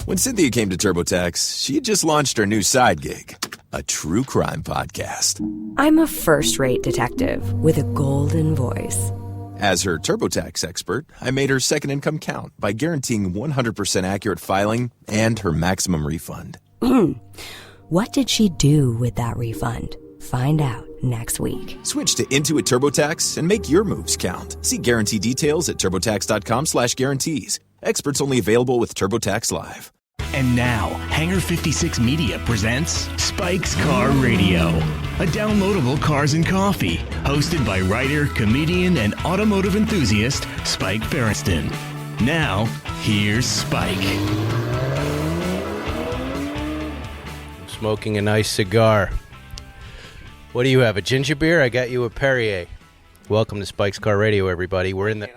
When Cynthia came to TurboTax, she had just launched her new side gig, a true crime podcast. I'm a first-rate detective with a golden voice. As her TurboTax expert, I made her second income count by guaranteeing 100% accurate filing and her maximum refund. What did she do with that refund? Find out next week. Switch to Intuit TurboTax and make your moves count. See guarantee details at turbotax.com/guarantees. Experts only available with TurboTax Live. And now, Hangar 56 Media presents Spike's Car Radio, a downloadable cars and coffee, hosted by writer, comedian, and automotive enthusiast Spike Ferriston. Now, here's Spike. Smoking a nice cigar. What do you have, a ginger beer? I got you a Perrier. Welcome to Spike's Car Radio, everybody. We're in the...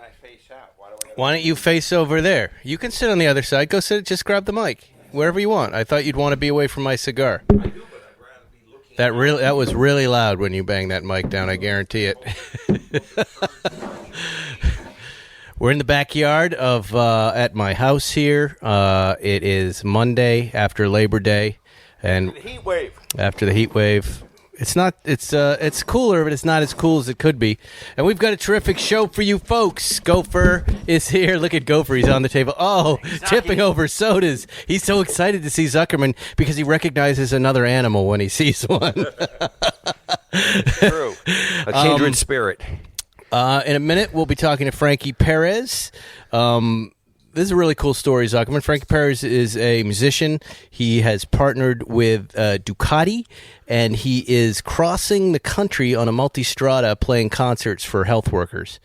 Why don't you face over there? You can sit on the other side. Go sit. Just grab the mic. Wherever you want. I thought you'd want to be away from my cigar. I do, but I'd rather be looking... That was really loud when you banged that mic down, I guarantee it. We're in the backyard of at my house here. It is Monday after Labor Day. And the heat wave. After the heat wave. It's cooler, but it's not as cool as it could be. And we've got a terrific show for you folks. Gopher is here. Look at Gopher. He's on the table. Oh, tipping over sodas. He's so excited to see Zuckerman because he recognizes another animal when he sees one. True. A kindred spirit. In a minute, we'll be talking to Franky Perez. This is a really cool story, Zuckerman. Franky Perez is a musician. He has partnered with Ducati, and he is crossing the country on a Multistrada playing concerts for health workers.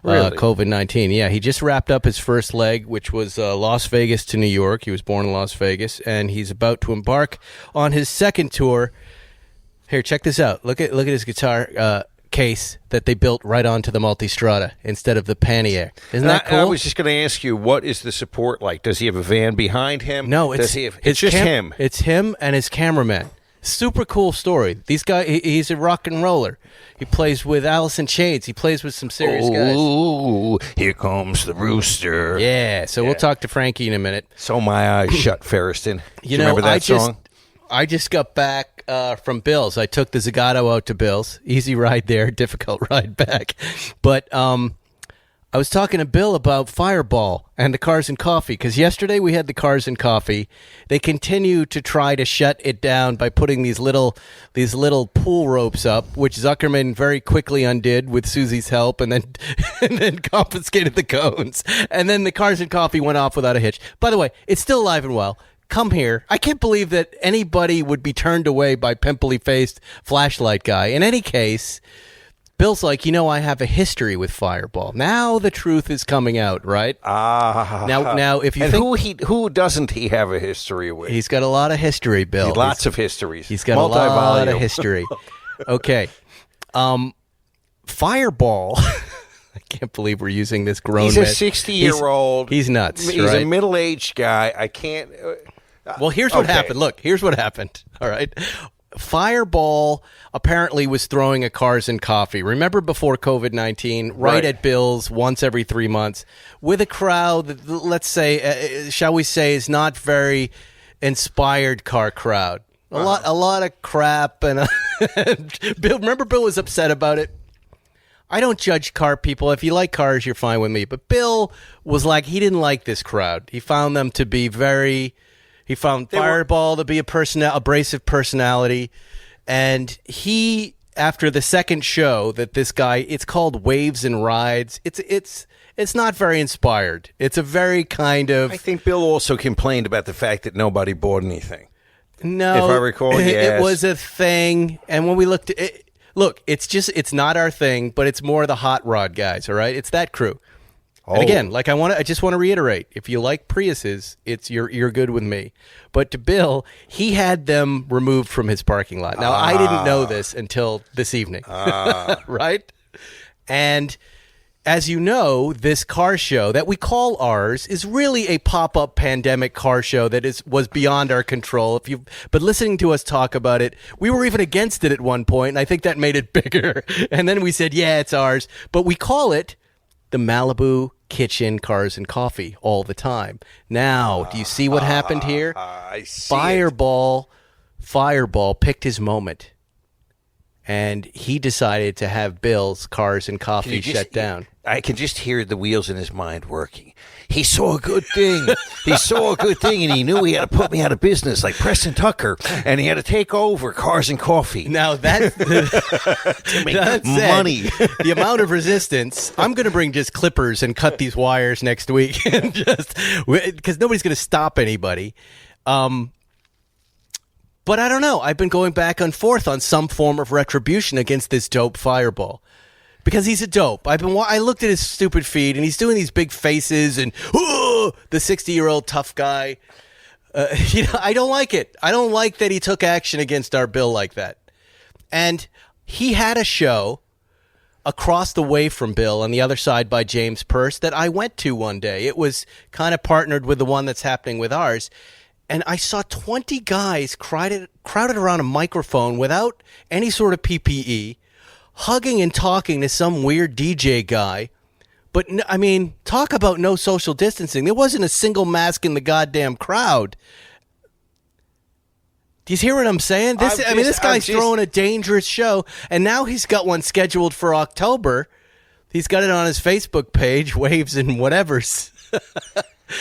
Really? COVID-19. Yeah, he just wrapped up his first leg, which was Las Vegas to New York. He was born in Las Vegas, and he's about to embark on his second tour. Here, check this out. Look at his guitar case that they built right onto the Multistrada instead of the Pannier. Isn't that cool? I was just going to ask you, what is the support like? Does he have a van behind him? No, it's just him. It's him and his cameraman. Super cool story. These guys, he's a rock and roller. He plays with Alice in Chains. He plays with some serious guys. Ooh, here comes the rooster. Yeah, so we'll talk to Franky in a minute. So my eyes shut, Ferriston. You know, remember that song? I just got back from Bill's. I took the Zagato out to Bill's. Easy ride there, difficult ride back. But I was talking to Bill about Fireball and the Cars and Coffee, because yesterday we had the Cars and Coffee. They continue to try to shut it down by putting these little pool ropes up, which Zuckerman very quickly undid with Susie's help, and then confiscated the cones. And then the Cars and Coffee went off without a hitch. By the way, it's still alive and well. Come here. I can't believe that anybody would be turned away by pimply-faced flashlight guy. In any case, Bill's like, I have a history with Fireball. Now the truth is coming out, right? Now, if you think... who doesn't he have a history with? He's got a lot of history, Bill. Lots of histories. He's got a lot of history. Okay. Fireball... I can't believe we're using this grown man. He's a 60-year-old. He's nuts, He's a middle-aged guy. I can't... Well, here's what happened. Look, here's what happened. All right. Fireball apparently was throwing a Cars and Coffee. Remember before COVID-19, right at Bill's once every 3 months with a crowd that, let's say, shall we say, is not very inspired car crowd. A lot of crap. And Bill, remember Bill was upset about it? I don't judge car people. If you like cars, you're fine with me. But Bill was like, he didn't like this crowd. He found them to be he found Fireball to be abrasive personality. And he, after the second show that this guy, it's called Waves and Rides. It's not very inspired. It's a very kind of... I think Bill also complained about the fact that nobody bought anything. No. If I recall, yes. It was a thing. And when we looked at it, look, it's not our thing, but it's more the hot rod guys, all right? It's that crew. Oh. And again, I just want to reiterate, if you like Priuses, you're good with me. But to Bill, he had them removed from his parking lot. Now, I didn't know this until this evening, right? And as you know, this car show that we call ours is really a pop-up pandemic car show that was beyond our control. But listening to us talk about it, we were even against it at one point, and I think that made it bigger. And then we said, yeah, it's ours. But we call it the Malibu kitchen, cars, and coffee all the time. Now, do you see what happened here? I see. Fireball picked his moment, and he decided to have Bill's cars and coffee shut down. I can just hear the wheels in his mind working. He saw a good thing. And he knew he had to put me out of business like Preston Tucker, and he had to take over Cars and Coffee. Now, that's to make money. The amount of resistance, I'm going to bring just clippers and cut these wires next week, and just because nobody's going to stop anybody. But I don't know. I've been going back and forth on some form of retribution against this dope Fireball. Because he's a dope. I looked at his stupid feed, and he's doing these big faces and the 60-year-old tough guy. I don't like it. I don't like that he took action against our Bill like that. And he had a show across the way from Bill on the other side by James Purse that I went to one day. It was kind of partnered with the one that's happening with ours. And I saw 20 guys crowded around a microphone without any sort of PPE, hugging and talking to some weird DJ guy. But, I mean, talk about no social distancing. There wasn't a single mask in the goddamn crowd. Do you hear what I'm saying? This guy's throwing a dangerous show, and now he's got one scheduled for October. He's got it on his Facebook page, Waves and Whatevers.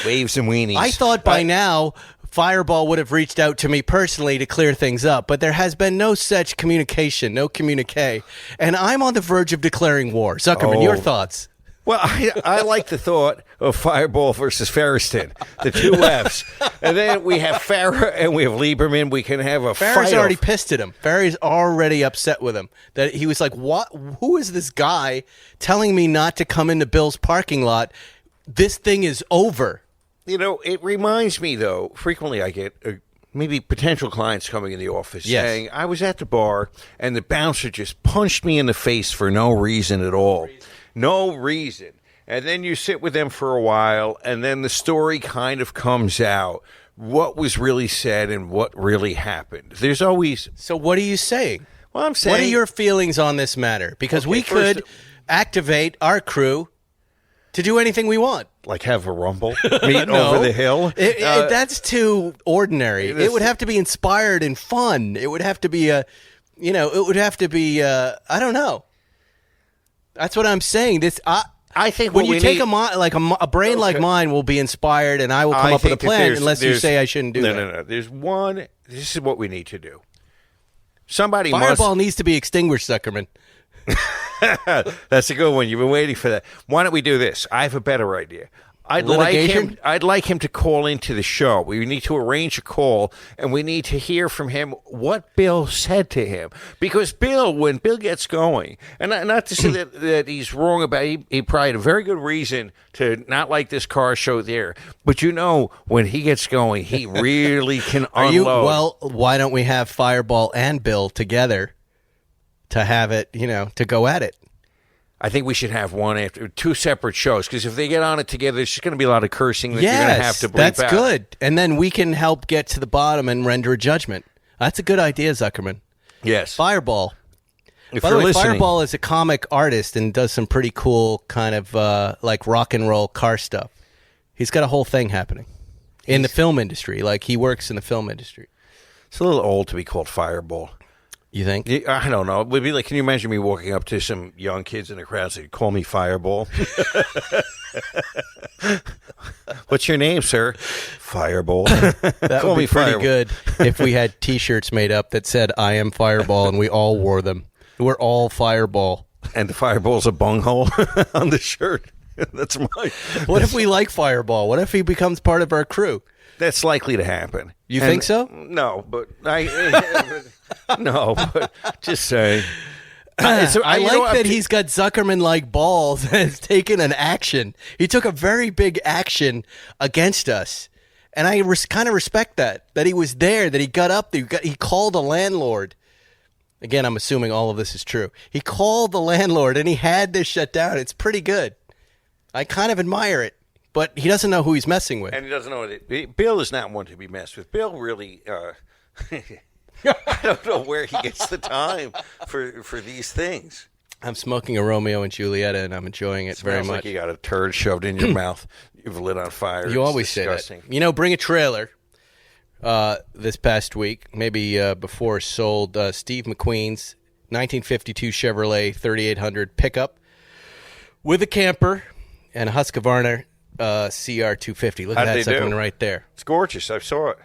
Waves and Weenies. I thought by now Fireball would have reached out to me personally to clear things up, but there has been no such communication, no communique, and I'm on the verge of declaring war. Zuckerman, your thoughts? Well, I like the thought of Fireball versus Ferriston, the two Fs. And then we have Farah and we have Lieberman. We can have a fight. Farah's already pissed at him. Farah's already upset with him. That he was like, "What? Who is this guy telling me not to come into Bill's parking lot? This thing is over." You know, it reminds me, though, frequently I get maybe potential clients coming in the office saying, I was at the bar and the bouncer just punched me in the face for no reason at all. No reason. And then you sit with them for a while, and then the story kind of comes out. What was really said and what really happened. There's always... So what are you saying? Well, I'm saying... What are your feelings on this matter? Because we could activate our crew to do anything we want. Like have a rumble? Meet over the hill? That's too ordinary. It would have to be inspired and fun. It would have to be I don't know. That's what I'm saying. I think when you take a brain like mine will be inspired, and I will come up with a plan unless you say I shouldn't do that. No. There's one. This is what we need to do. Fireball needs to be extinguished, Zuckerman. That's a good one. You've been waiting for that. Why don't we do this? I have a better idea. I'd like him to call into the show. We need to arrange a call, and we need to hear from him what Bill said to him. Because when Bill gets going, and not to say that he's wrong about it, he probably had a very good reason to not like this car show there. But when he gets going, he really can unload. Well, why don't we have Fireball and Bill together to have it, to go at it? I think we should have two separate shows, because if they get on it together, there's just going to be a lot of cursing that you're going to have to bleep out. That's good. And then we can help get to the bottom and render a judgment. That's a good idea, Zuckerman. Yes. Fireball. If By you're the way, listening, Fireball is a comic artist and does some pretty cool kind of like rock and roll car stuff. He's got a whole thing happening in the film industry. Like, he works in the film industry. It's a little old to be called Fireball. You think? I don't know. It would be like, can you imagine me walking up to some young kids in the crowd and say, call me Fireball? What's your name, sir? Fireball. That would be pretty good if we had T-shirts made up that said, I am Fireball, and we all wore them. We're all Fireball. And the Fireball's a bunghole on the shirt. That's mine. What if we like Fireball? What if he becomes part of our crew? That's likely to happen. You think so? No, but but just saying. I like that he's got Zuckerman-like balls and has taken an action. He took a very big action against us. And I kind of respect that he was there, that he got up, he called the landlord. Again, I'm assuming all of this is true. He called the landlord, and he had this shut down. It's pretty good. I kind of admire it. But he doesn't know who he's messing with. And he doesn't know it. Bill is not one to be messed with. Bill really, I don't know where he gets the time for these things. I'm smoking a Romeo and Julieta, and I'm enjoying it very much. Like you got a turd shoved in your mouth. You've lit on fire. You always say that. Bring a trailer. This past week, maybe before, sold Steve McQueen's 1952 Chevrolet 3800 pickup with a camper and a Husqvarna CR250. Look at that something right there. It's gorgeous. I saw it.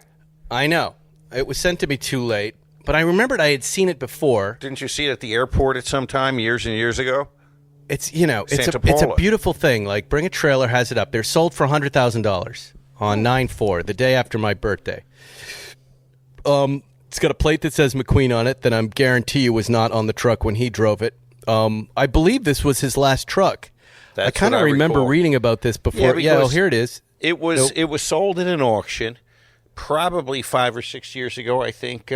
I know. It was sent to me too late, but I remembered I had seen it before. Didn't you see it at the airport at some time years and years ago? It's a beautiful thing. Like, Bring a Trailer has it up. They're sold for $100,000 on 9/4, the day after my birthday. It's got a plate that says McQueen on it that I'm guarantee you was not on the truck when he drove it. I believe this was his last truck. I kind of remember reading about this before. Yeah, here it is. It was sold in an auction probably 5 or 6 years ago. I think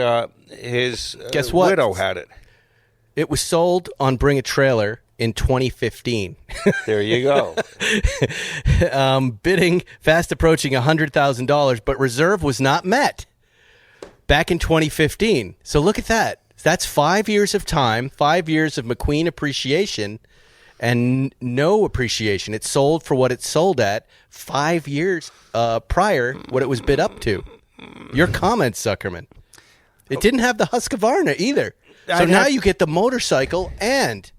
his widow had it. It was sold on Bring a Trailer in 2015. There you go. Bidding fast approaching $100,000, but reserve was not met back in 2015. So look at that. That's 5 years of time, 5 years of McQueen appreciation, and no appreciation. It sold for what it sold at 5 years prior, what it was bid up to. Your comments, Zuckerman. It didn't have the Husqvarna either. So now you get the motorcycle and...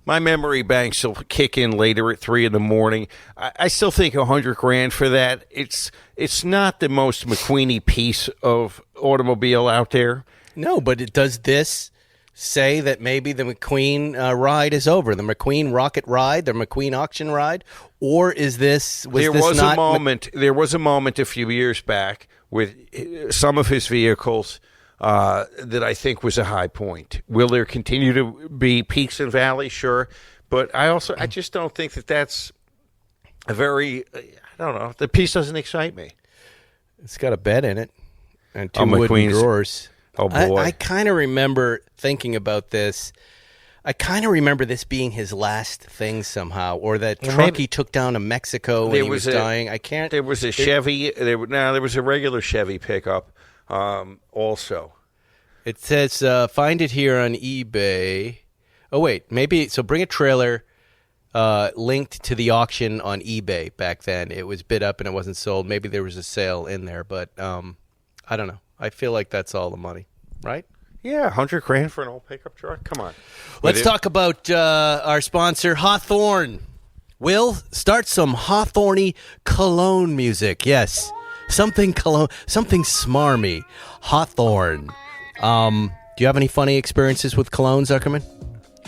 My memory banks will kick in later at 3 a.m. I still think $100,000 for that. It's not the most McQueeny piece of automobile out there. No, but does this say that maybe the McQueen ride is over? The McQueen rocket ride, the McQueen auction ride, or is this? There was a moment a few years back with some of his vehicles. That I think was a high point. Will there continue to be peaks and valleys? Sure. But I just don't think that's a very, I don't know, the piece doesn't excite me. It's got a bed in it and two wooden drawers. Oh, boy. I kind of remember thinking about this. I kind of remember this being his last thing somehow, or that truck he took down to Mexico when he was dying. There was a Chevy. There was a regular Chevy pickup. Also, it says find it here on eBay. Oh wait, maybe so. Bring a Trailer linked to the auction on eBay back then. It was bid up and it wasn't sold. Maybe there was a sale in there, but I don't know. I feel like that's all the money, right? Yeah, $100,000 for an old pickup truck. Come on. Let's talk about our sponsor, Hawthorne. Will, start some Hawthorne-y cologne music. Yes. Something smarmy. Hawthorne. Do you have any funny experiences with cologne, Zuckerman?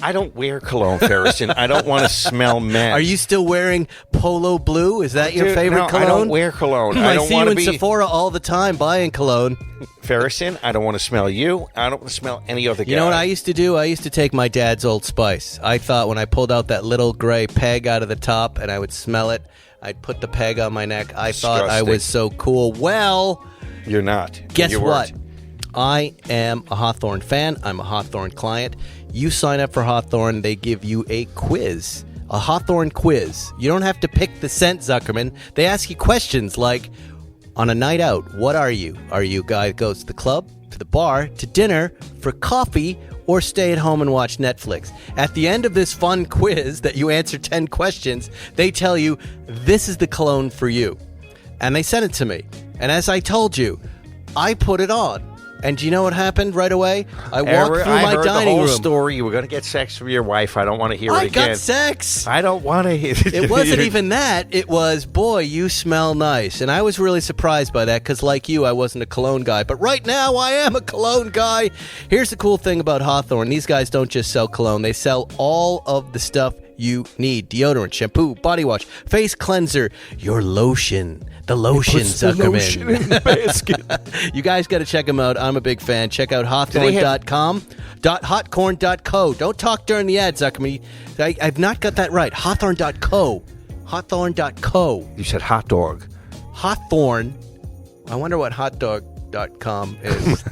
I don't wear cologne, Ferrison. I don't want to smell men. Are you still wearing Polo Blue? Is that your favorite cologne? I don't wear cologne. I don't see you in Sephora all the time buying cologne. Ferrison, I don't want to smell you. I don't want to smell any other guy. You know what I used to do? I used to take my dad's Old Spice. I thought when I pulled out that little gray peg out of the top and I would smell it, I'd put the peg on my neck. I thought I was so cool. Well, you're not. Guess what? I am a Hawthorne fan. I'm a Hawthorne client. You sign up for Hawthorne, they give you a quiz, a Hawthorne quiz. You don't have to pick the scent, Zuckerman. They ask you questions like, on a night out, what are you? Are you a guy that goes to the club, to the bar, to dinner, for coffee, or stay at home and watch Netflix? At the end of this fun quiz that you answer 10 questions, they tell you, this is the cologne for you. And they sent it to me. And as I told you, I put it on. And do you know what happened right away? I walked through my dining room. I heard the whole story. You were going to get sex from your wife. I don't want to hear it again. I got sex. I don't want to hear it. It wasn't even that. It was, boy, you smell nice. And I was really surprised by that because, like you, I wasn't a cologne guy. But right now, I am a cologne guy. Here's the cool thing about Hawthorne. These guys don't just sell cologne. They sell all of the stuff you need. Deodorant, shampoo, body wash, face cleanser, your lotion. The lotion, Zuckerman. Lotion in the basket. You guys got to check them out. I'm a big fan. Check out Hawthorne.com, hotcorn.co. Don't talk during the ad, Zuckerman. I've not got that right. Hawthorne.co. Hawthorne.co. You said hot dog. Hawthorne. I wonder what hot dog lemonparty.com is.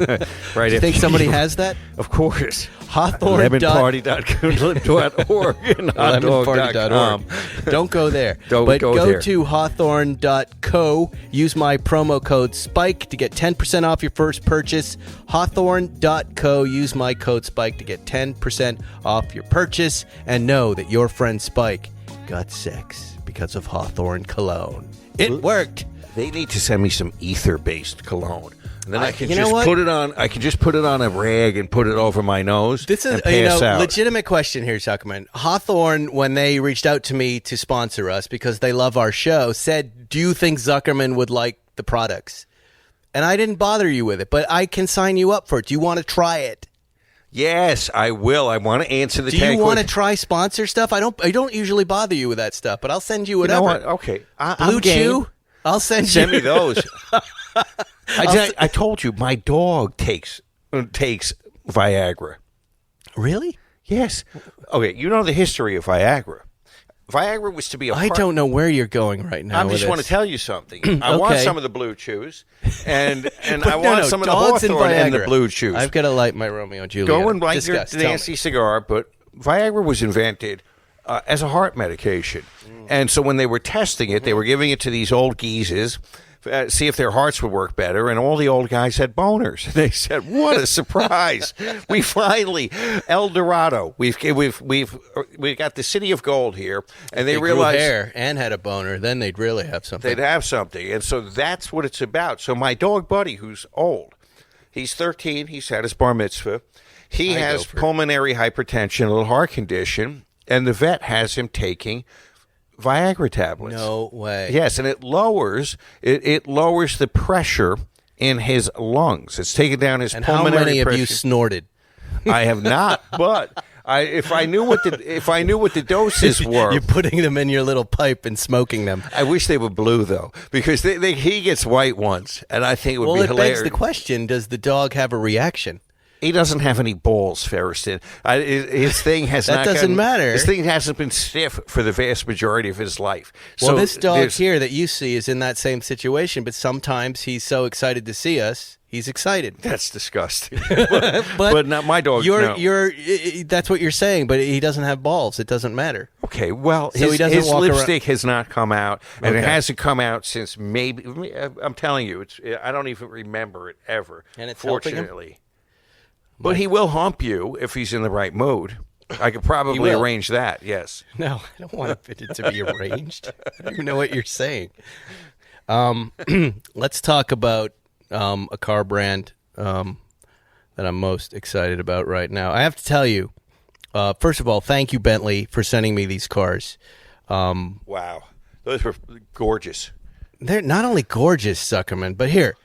Right. Do you think somebody has that? Of course. Hawthorne. Lemonparty.org and hotdog.com. Don't go there. Don't but go go there. to hawthorne.co. Use my promo code SPIKE to get 10% off your first purchase. Hawthorne.co. Use my code SPIKE to get 10% off your purchase. And know that your friend Spike got sex because of Hawthorne cologne. It worked. They need to send me some ether-based cologne. And then I can you know just what? put it on. I can just put it on a rag and put it over my nose. This is and pass out. legitimate question here, Zuckerman. Hawthorne, when they reached out to me to sponsor us because they love our show, said, "Do you think Zuckerman would like the products?" And I didn't bother you with it, but I can sign you up for it. Do you want to try it? Yes, I will. I want to answer the Do tag you want to question. try sponsor stuff? I don't usually bother you with that stuff, but I'll send you You whatever. know what? Okay. Blue I'm game. Chew? I'll send Send you. me those. I told you, my dog takes Viagra. Really? Yes. Okay, you know the history of Viagra. Viagra was to be a I don't know where you're going right now. I with just want to this. tell you something. I want Okay. some of the Blue Chews, and But I want some of the dogs and Hawthorne and the Viagra. Blue Chews. I've got to light my Romeo and Juliet. Go and light Discuss. your Tell me. nasty cigar, but Viagra was invented as a heart medication. And so when they were testing it, they were giving it to these old geezes, see if their hearts would work better, and all the old guys had boners. They said, "What a surprise! We finally El Dorado. We've got the city of gold here." And they They realized grew hair and had a boner, then they'd really have something. they'd have something, and so that's what it's about. So my dog Buddy, who's old, he's 13. He's had his bar mitzvah. He has pulmonary hypertension, a little heart condition, and the vet has him taking Viagra tablets. No way. Yes, and it lowers the pressure in his lungs. It's taken down his And how pulmonary many pressure. of you snorted? I have not, but if I knew what the doses were, You're putting them in your little pipe and smoking them. I wish they were blue though, because he gets white ones, and I think it would Well, be it hilarious. begs the question: does the dog have a reaction? He doesn't have any balls, Ferriston. His thing has That not doesn't gotten- matter. His thing hasn't been stiff for the vast majority of his life. Well, So this dog there's- here that you see is in that same situation, but sometimes he's so excited to see us, he's excited. That's disgusting. but not my dog. no. That's what you're saying, but he doesn't have balls. It doesn't matter. Okay, well, So he doesn't his walk lipstick has not come out, and it Okay. hasn't come out since maybe. I'm telling you, I don't even remember it ever. And it's helping him? fortunately. But he will hump you if he's in the right mood. I could probably will. arrange that. Yes. No, I don't want it to be arranged. I don't even know what you're saying. Let's talk about a car brand that I'm most excited about right now. I have to tell you, first of all, thank you, Bentley, for sending me these cars. Wow, those were gorgeous. They're not only gorgeous, Zuckerman, but here,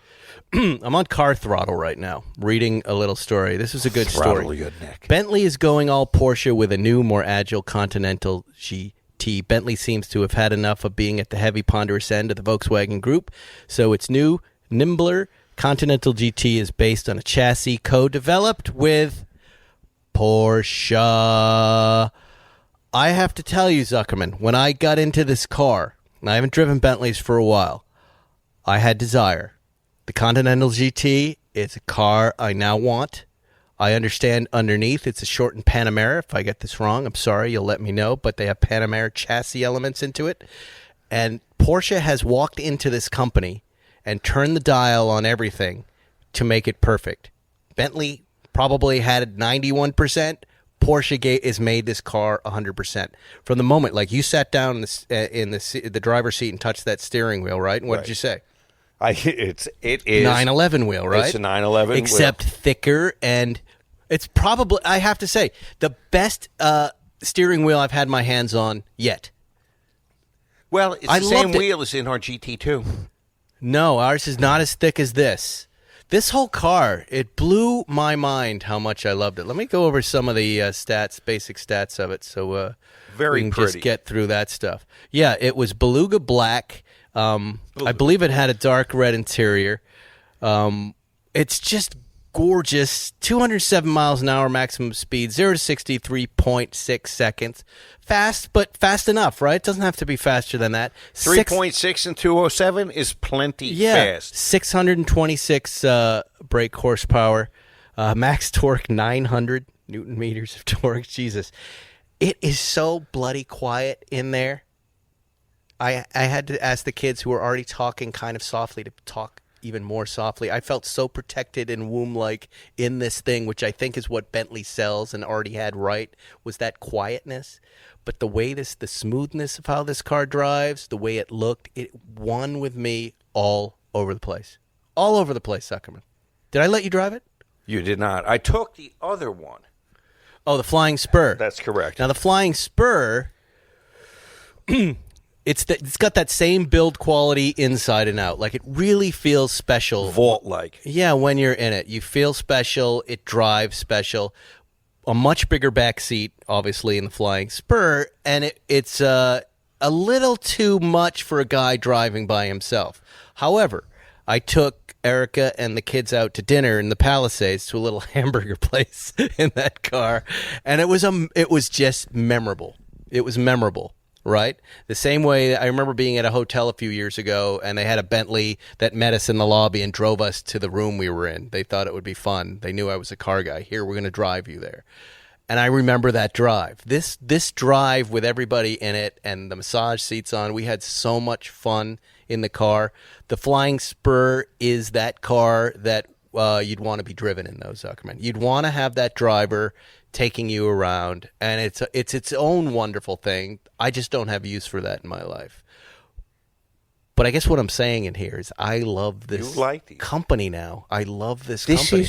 I'm on Car Throttle right now, reading a little story. This is a good Throttle story. your neck. Bentley is going all Porsche with a new, more agile Continental GT. Bentley seems to have had enough of being at the heavy, ponderous end of the Volkswagen Group, so its new, nimbler Continental GT is based on a chassis co-developed with Porsche. I have to tell you, Zuckerman, when I got into this car, and I haven't driven Bentleys for a while, I had desire. The Continental GT is a car I now want. I understand underneath it's a shortened Panamera. If I get this wrong, I'm sorry, you'll let me know, but they have Panamera chassis elements into it. And Porsche has walked into this company and turned the dial on everything to make it perfect. Bentley probably had it 91%. Porsche has made this car 100%. From the moment, like you sat down in the driver's seat and touched that steering wheel, right? And what did you say? It is 911 wheel, right? It's a 911 except wheel. thicker, and it's probably, I have to say, the best steering wheel I've had my hands on yet. Well, it's I the same loved it. wheel as in our GT2. No, ours is not as thick as this. This whole car, it blew my mind how much I loved it. Let me go over some of the basic stats of it, so Very we can pretty. just get through that stuff. Yeah, it was beluga black. I believe it had a dark red interior. It's just gorgeous. 207 miles an hour maximum speed, 0 to 60, 3.6 seconds. Fast, but fast enough, right? It doesn't have to be faster than that. 3.6 and 207 is plenty fast. 626 brake horsepower. Max torque, 900 Newton meters of torque. Jesus. It is so bloody quiet in there. I had to ask the kids who were already talking kind of softly to talk even more softly. I felt so protected and womb-like in this thing, which I think is what Bentley sells and already had right, was that quietness. But the way the smoothness of how this car drives, the way it looked, it won with me all over the place. All over the place, Zuckerman. Did I let you drive it? You did not. I took the other one. Oh, the Flying Spur. That's correct. Now, the Flying Spur, it's got that same build quality inside and out. Like, it really feels special. Vault-like. Yeah, when you're in it. You feel special. It drives special. A much bigger back seat, obviously, in the Flying Spur, and it's a little too much for a guy driving by himself. However, I took Erica and the kids out to dinner in the Palisades to a little hamburger place in that car, and it was just memorable. It was memorable, right? The same way I remember being at a hotel a few years ago, and they had a Bentley that met us in the lobby and drove us to the room we were in. They thought it would be fun. They knew I was a car guy. Here, we're going to drive you there. And I remember that drive. This drive with everybody in it and the massage seats on, we had so much fun in the car. The Flying Spur is that car that you'd want to be driven in, though, Zuckerman. You'd want to have that driver taking you around, and it's its own wonderful thing. I just don't have use for that in my life. But I guess what I'm saying in here is I love this company now. I love this company.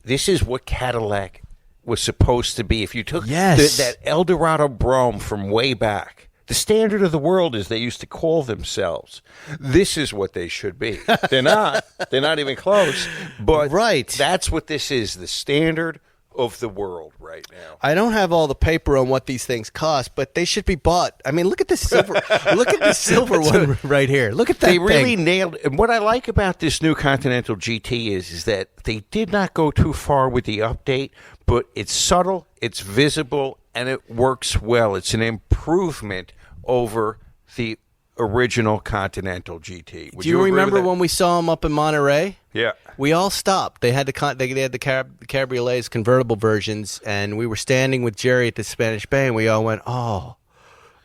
This is what Cadillac was supposed to be. If you took that Eldorado Brougham from way back, the standard of the world, as they used to call themselves, this is what they should be. They're not. They're not even close. But that's what this is, the standard of the world right now. I don't have all the paper on what these things cost, but they should be bought. I mean, look at this silver. Look at the silver one right here. Look at that. They really nailed it. And what I like about this new Continental GT is that they did not go too far with the update, but it's subtle, it's visible, and it works well. It's an improvement over the original Continental GT. Do you remember when we saw them up in Monterey? Yeah. We all stopped. They had the cabriolets, convertible versions, and we were standing with Jerry at the Spanish Bay, and we all went, oh.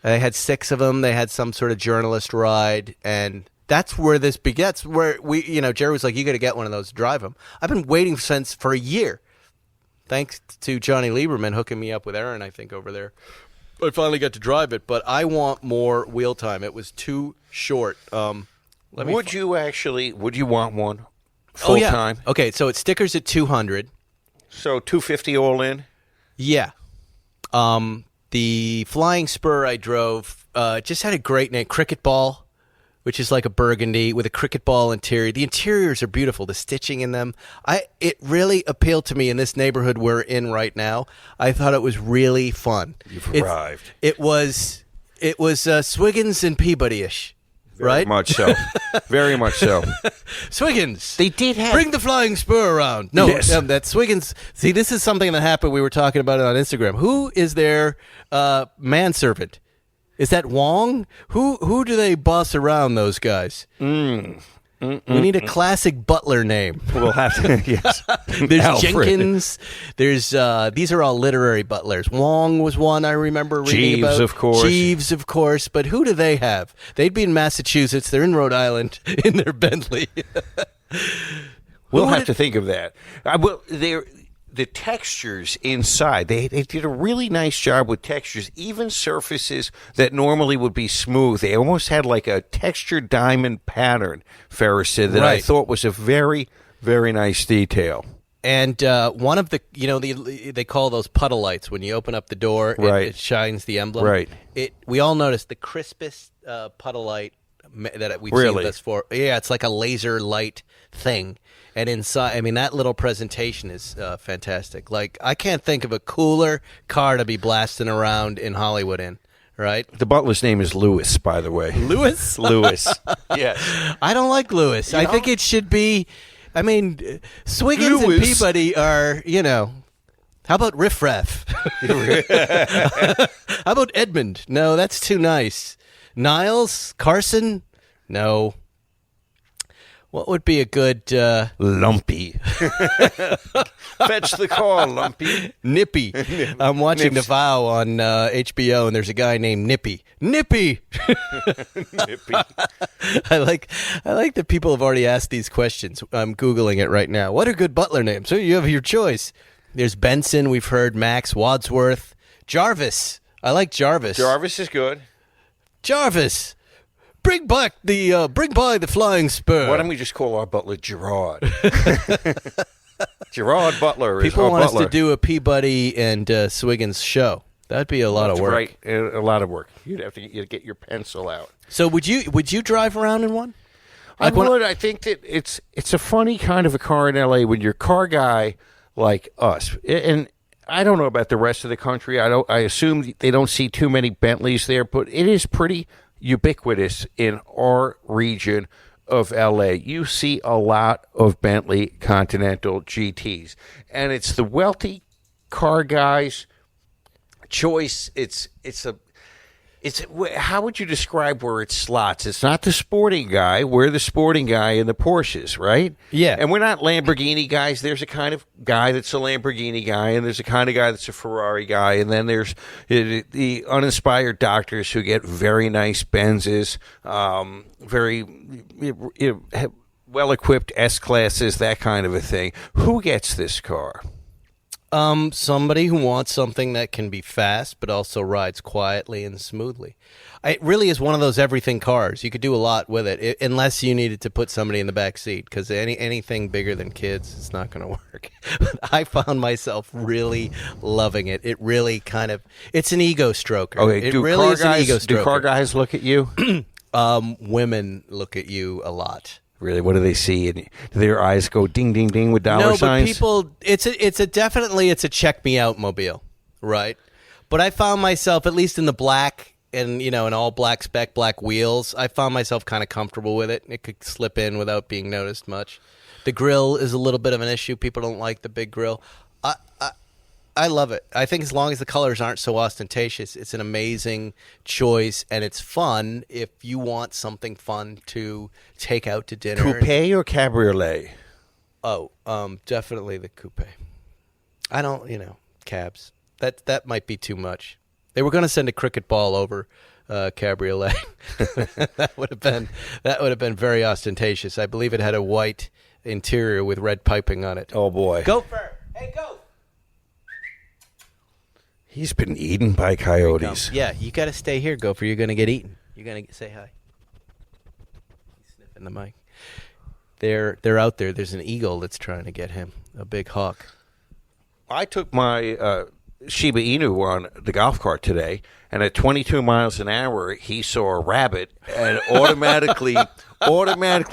And they had 6 of them. They had some sort of journalist ride, and that's where this begets. Where Jerry was like, you got to get one of those to drive them. I've been waiting for a year. Thanks to Johnny Lieberman hooking me up with Aaron, I think, over there. I finally got to drive it, but I want more wheel time. It was too short. Would you want one full time? Okay, so it stickers at $200. So $250 all in? Yeah. The Flying Spur I drove just had a great name, Cricket Ball, which is like a burgundy with a cricket ball interior. The interiors are beautiful. The stitching in them. It really appealed to me in this neighborhood we're in right now. I thought it was really fun. You've arrived. It was Swiggins and Peabody-ish, right? Very much so. Very much so. Swiggins. They did have... Bring the Flying Spur around. No, yes. That Swiggins... See, this is something that happened. We were talking about it on Instagram. Who is their manservant? Is that Wong? Who do they boss around, those guys? We need a classic butler name. We'll have to, yes. There's Alfred. Jenkins. There's these are all literary butlers. Wong was one I remember reading about. Jeeves, of course. But who do they have? They'd be in Massachusetts. They're in Rhode Island in their Bentley. We'll have to think of that. The textures inside, they did a really nice job with textures, even surfaces that normally would be smooth. They almost had like a textured diamond pattern, Ferris said, that I thought was a very, very nice detail. And one of the, they call those puddle lights. When you open up the door, it shines the emblem. Right. We all noticed the crispest puddle light that we've seen this for. Yeah, it's like a laser light thing. And inside, I mean, that little presentation is fantastic. Like, I can't think of a cooler car to be blasting around in Hollywood in, right? The butler's name is Lewis, by the way. Lewis? Lewis. Yes. I don't like Lewis. I think it should be I mean, Swiggins and Peabody are, how about Riff Raff? How about Edmund? No, that's too nice. Niles? Carson? No. What would be a good... Lumpy. Fetch the call, Lumpy. Nippy. I'm watching The Vow on HBO, and there's a guy named Nippy. Nippy! Nippy. I like that people have already asked these questions. I'm Googling it right now. What are good butler names? So you have your choice. There's Benson, we've heard Max, Wadsworth, Jarvis. I like Jarvis. Jarvis is good. Jarvis, bring by the flying spur. Why don't we just call our butler Gerard? Gerard Butler is People our want butler. us to do a Peabody and Swiggins show. That'd be a lot of work. Right, a lot of work. You'd have to get your pencil out. So would you drive around in one? I would. I think that it's a funny kind of a car in L.A. when you're a car guy like us. And I don't know about the rest of the country. I assume they don't see too many Bentleys there, but it is pretty ubiquitous in our region of L.A. You see a lot of Bentley Continental GTs, and it's the wealthy car guys' choice. It's how would you describe where it slots? It's not the sporting guy. We're the sporting guy in the Porsches, right? Yeah. And we're not Lamborghini guys. There's a kind of guy that's a Lamborghini guy, and there's a kind of guy that's a Ferrari guy, and then there's the uninspired doctors who get very nice Benzes, very well-equipped S-classes, that kind of a thing. Who gets this car? Somebody who wants something that can be fast but also rides quietly and smoothly. It really is one of those everything cars. You could do a lot with it, unless you needed to put somebody in the back seat, because anything bigger than kids, it's not going to work. I found myself really loving it. It really it's an ego stroker. Okay, it really is an ego stroker. Do car guys look at you? Women look at you a lot. Really, what do they see? And do their eyes go ding, ding, ding with dollar signs? No, but people, it's a check me out mobile, right? But I found myself, at least in the black and in all black spec, black wheels, I found myself kind of comfortable with it. It could slip in without being noticed much. The grill is a little bit of an issue. People don't like the big grill. I love it. I think as long as the colors aren't so ostentatious, it's an amazing choice, and it's fun if you want something fun to take out to dinner. Coupe or cabriolet? Oh, definitely the coupe. I don't, cabs. That might be too much. They were going to send a cricket ball over cabriolet. that would have been very ostentatious. I believe it had a white interior with red piping on it. Oh boy. Gopher. Hey, go. He's been eaten by coyotes. Yeah, you got to stay here, Gopher. You're going to get eaten. You're going to say hi. He's sniffing the mic. They're out there. There's an eagle that's trying to get him, a big hawk. I took my Shiba Inu on the golf cart today, and at 22 miles an hour, he saw a rabbit and automatically,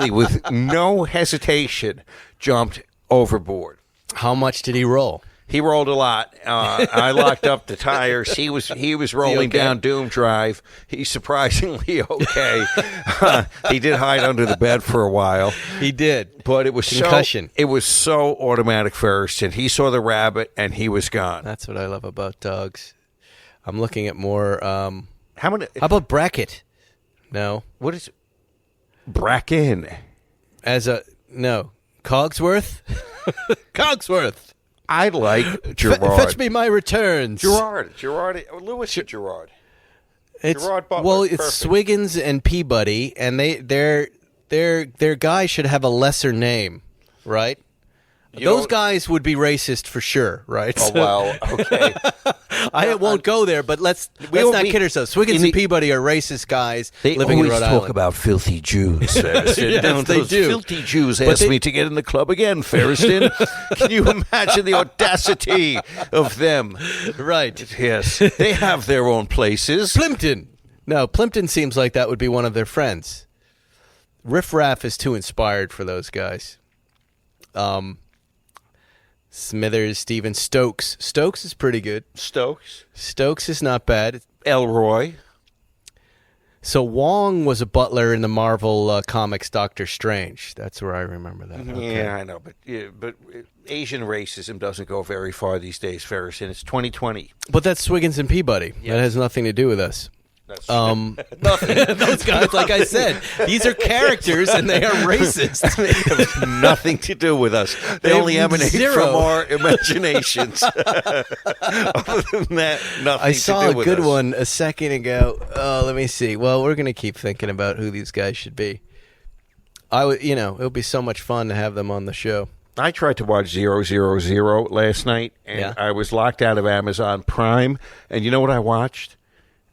with no hesitation, jumped overboard. How much did he roll? He rolled a lot. I locked up the tires. He was rolling down Doom Drive. He's surprisingly okay. He did hide under the bed for a while. He did, but it was concussion. It was so automatic first, and he saw the rabbit, and he was gone. That's what I love about dogs. I'm looking at more. How about bracket? No. What is Bracken? Cogsworth. Cogsworth. I like Gerard. Fetch me my returns. Gerard, Lewis Gerard. Gerard Butler. Well, it's perfect. Swiggins and Peabody, and their guy should have a lesser name, right? Those guys would be racist for sure, right? Oh, well, okay. I won't go there, but let's not kid ourselves. Swiggins and Peabody are racist guys living in Rhode Island. They always talk about filthy Jews. Yes, they do. Filthy Jews asked me to get in the club again, Ferriston. Can you imagine the audacity of them? Right. Yes. They have their own places. Plimpton. No, Plimpton seems like that would be one of their friends. Riff Raff is too inspired for those guys. Smithers, Stevens, Stokes. Stokes is pretty good. Stokes is not bad. Elroy. So Wong was a butler in the Marvel comics Doctor Strange. That's where I remember that. Okay. Yeah, I know, but Asian racism doesn't go very far these days, Ferris, and it's 2020. But that's Swiggins and Peabody. That has nothing to do with us. That's Nothing. Those guys, like I said, these are characters and they are racist. They have nothing to do with us. They only emanate from our imaginations. Other than that, nothing I saw to do with a good us. one a second ago. Let me see. Well, we're going to keep thinking about who these guys should be. It would be so much fun to have them on the show. I tried to watch 000 last night, and I was locked out of Amazon Prime. And you know what I watched?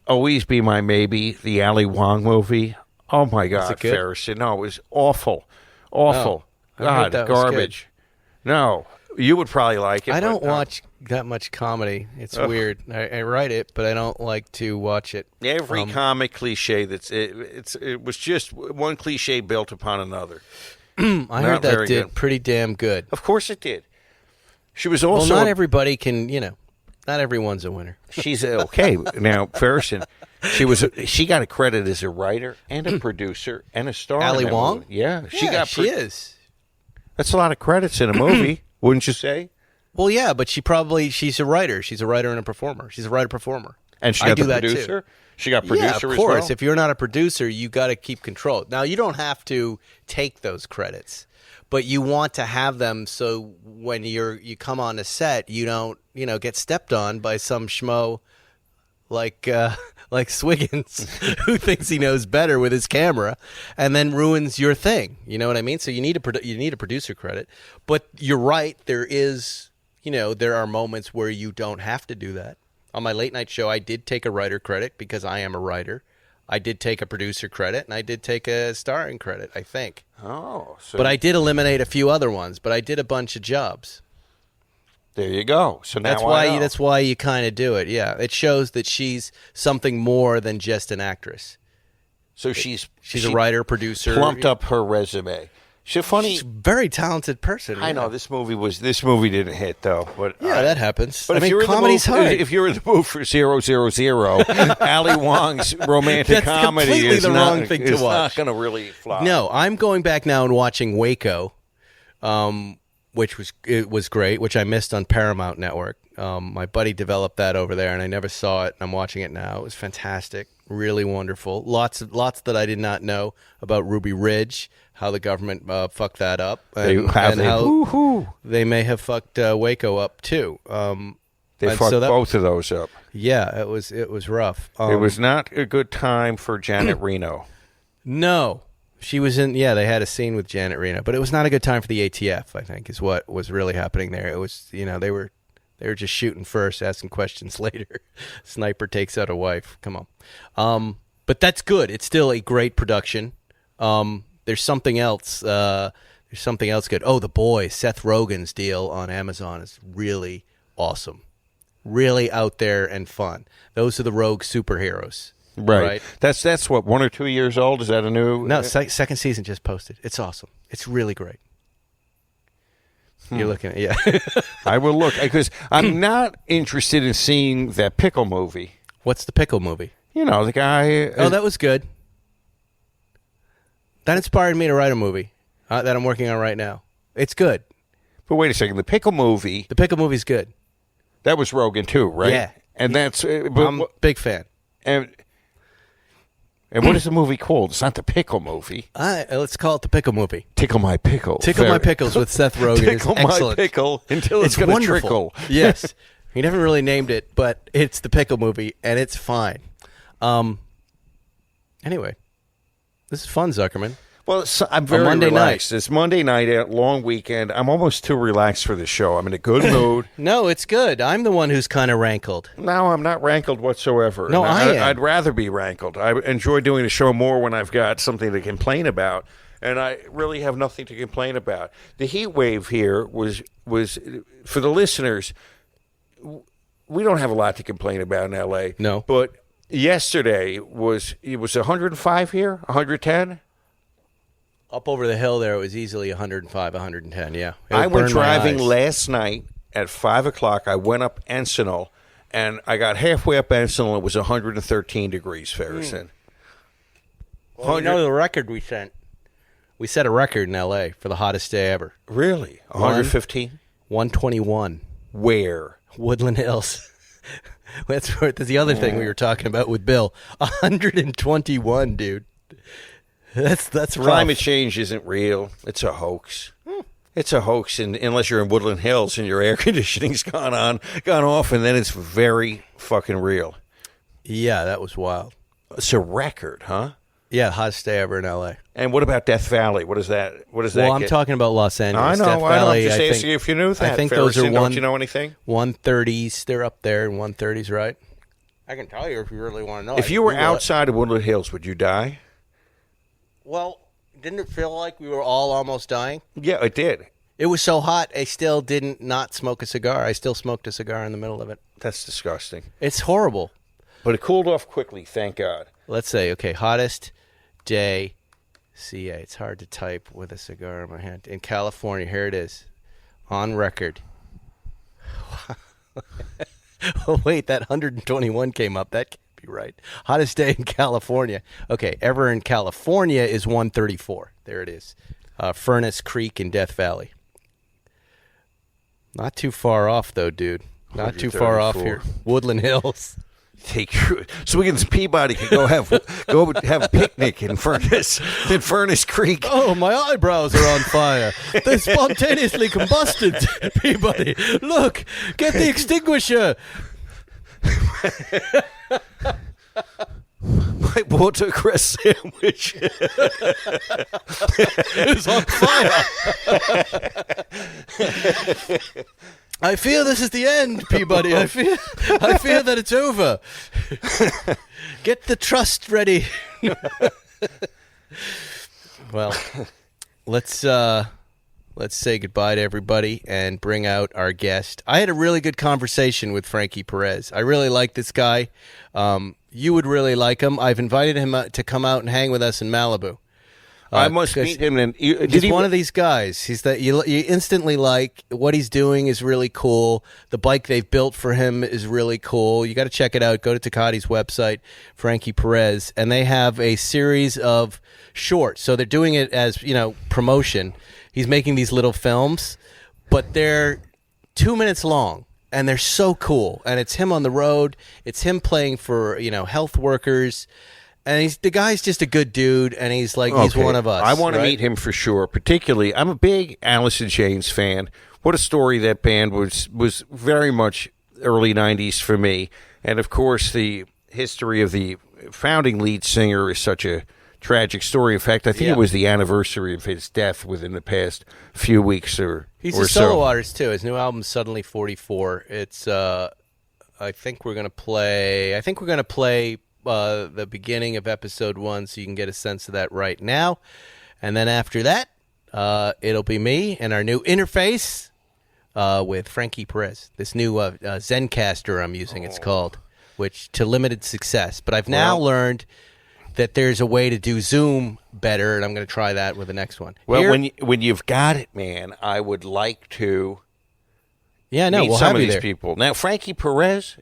Always Be My Maybe, the Ali Wong movie. Oh, my God, Ferris. No, it was awful. Awful. God, garbage. No, you would probably like it. I don't watch that much comedy. It's weird. I write it, but I don't like to watch it. Every comic cliche it was just one cliche built upon another. I heard that did pretty damn good. Of course it did. She was also not everybody can, not everyone's a winner. She's okay now, Ferguson. She got a credit as a writer and a producer and a star. Ali Wong? Yeah, she is. That's a lot of credits in a movie, wouldn't you say? Well, yeah, but she's a writer. She's a writer and a performer. She's a writer-performer. And she got the producer? She got producer as well? Yeah, of course. If you're not a producer, you got to keep control. Now, you don't have to take those credits, but you want to have them so when you come on a set, you don't, get stepped on by some schmo like Swiggins who thinks he knows better with his camera and then ruins your thing. You know what I mean? So you need a producer credit. But you're right, there are moments where you don't have to do that. On my late night show, I did take a writer credit because I am a writer. I did take a producer credit, and I did take a starring credit, I think. Oh. But I did eliminate a few other ones, but I did a bunch of jobs. There you go. So now that's why you kind of do it. Yeah, it shows that she's something more than just an actress. So she's a writer, producer. Plumped up her resume. She's a very talented person. I know this movie didn't hit though. But that happens. But comedy's hard. If you're in the mood for 000, Ali Wong's romantic comedy is the wrong thing to watch. Not going to really fly. No, I'm going back now and watching Waco, which was great, which I missed on Paramount Network. My buddy developed that over there, and I never saw it. And I'm watching it now. It was fantastic, really wonderful. Lots that I did not know about Ruby Ridge. How the government fucked that up, and how they may have fucked Waco up too. They fucked both of those up. Yeah, it was rough. It was not a good time for Janet Reno. No, she was in. Yeah, they had a scene with Janet Reno, but it was not a good time for the ATF. I think is what was really happening there. It was they were just shooting first, asking questions later. Sniper takes out a wife. Come on, but that's good. It's still a great production. There's something else. There's something else good. Oh, The Boys, Seth Rogen's deal on Amazon is really awesome, really out there and fun. Those are the rogue superheroes, right? That's what 1 or 2 years old. Is that a new? No, second season just posted. It's awesome. It's really great. You're looking at I will look because I'm not interested in seeing that pickle movie. What's the pickle movie? The guy. Oh, that was good. That inspired me to write a movie that I'm working on right now. It's good. But wait a second. The pickle movie. The pickle movie's good. That was Rogen too, right? Yeah. And that's. I'm a big fan. And what is the movie called? It's not the pickle movie. Let's call it the pickle movie. Tickle My Pickle. Tickle My Pickles with Seth Rogen. Tickle My Pickle until it's going to trickle. Yes. He never really named it, but it's the pickle movie, and it's fine. Anyway. This is fun, Zuckerman. Well, I'm very Monday relaxed. Night. It's Monday night, a long weekend. I'm almost too relaxed for the show. I'm in a good mood. No, it's good. I'm the one who's kind of rankled. No, I'm not rankled whatsoever. No, I am. I'd rather be rankled. I enjoy doing the show more when I've got something to complain about, and I really have nothing to complain about. The heat wave here was for the listeners, we don't have a lot to complain about in L.A. No. But yesterday it was 105 here, 110. Up over the hill there, it was easily 105, 110, yeah. I went driving last night at 5 o'clock. I went up Encinal, and I got halfway up Encinal. It was 113 degrees, Ferguson. Well, you know the record we sent? We set a record in L.A. for the hottest day ever. Really? 115? 121. Where? Woodland Hills. That's the other thing we were talking about with Bill. 121, dude. That's rough. Climate change isn't real. It's a hoax. It's a hoax, unless you're in Woodland Hills and your air conditioning's gone off, and then it's very fucking real. Yeah, that was wild. It's a record, huh? Yeah, hottest day ever in L.A. And what about Death Valley? What is that? Well, I'm talking about Los Angeles. I know. Death Valley, I'm just asking if you knew that. I think those are don't you know anything? 130s. They're up there in 130s, right? I can tell you if you really want to know. If you were outside of Woodland Hills, would you die? Well, didn't it feel like we were all almost dying? Yeah, it did. It was so hot, I still didn't not smoke a cigar. I still smoked a cigar in the middle of it. That's disgusting. It's horrible. But it cooled off quickly, thank God. Let's say, okay, hottest day, CA. It's hard to type with a cigar in my hand. In California, here it is, on record. Oh, wait, that 121 came up. That can't be right. Hottest day in California. Okay, ever in California is 134. There it is. Furnace Creek in Death Valley. Not too far off, though, dude. Not too far off here. Woodland Hills. Take Swiggins and Peabody can go have a picnic in Furnace Creek. Oh, my eyebrows are on fire. They spontaneously combusted, Peabody. Look, get the extinguisher. My watercress sandwich is on fire. I fear this is the end, Peabody. I fear that it's over. Get the trust ready. Well, let's say goodbye to everybody and bring out our guest. I had a really good conversation with Franky Perez. I really like this guy. You would really like him. I've invited him to come out and hang with us in Malibu. I must meet him. And he's one of these guys. He's that you instantly like. What he's doing is really cool. The bike they've built for him is really cool. You got to check it out. Go to Ducati's website, Franky Perez, and they have a series of shorts. So they're doing it as promotion. He's making these little films, but they're 2 minutes long. And they're so cool. And it's him on the road. It's him playing for, health workers. And the guy's just a good dude. And he's like, he's one of us. I want to meet him for sure. Particularly, I'm a big Alice in Chains fan. What a story that band was very much early 90s for me. And, of course, the history of the founding lead singer is such a tragic story. In fact, I think it was the anniversary of his death within the past few weeks or He's or a so. solo artist too. His new album's Suddenly 44. It's I think we're gonna play the beginning of episode 1 so you can get a sense of that right now. And then after that, it'll be me and our new interface with Franky Perez. This new Zencaster I'm using, it's called, which to limited success. But I've now learned that there's a way to do Zoom better, and I'm going to try that with the next one. Well, when you've got it, man, I would like to meet we'll some have of you these there. people. Now, Franky Perez.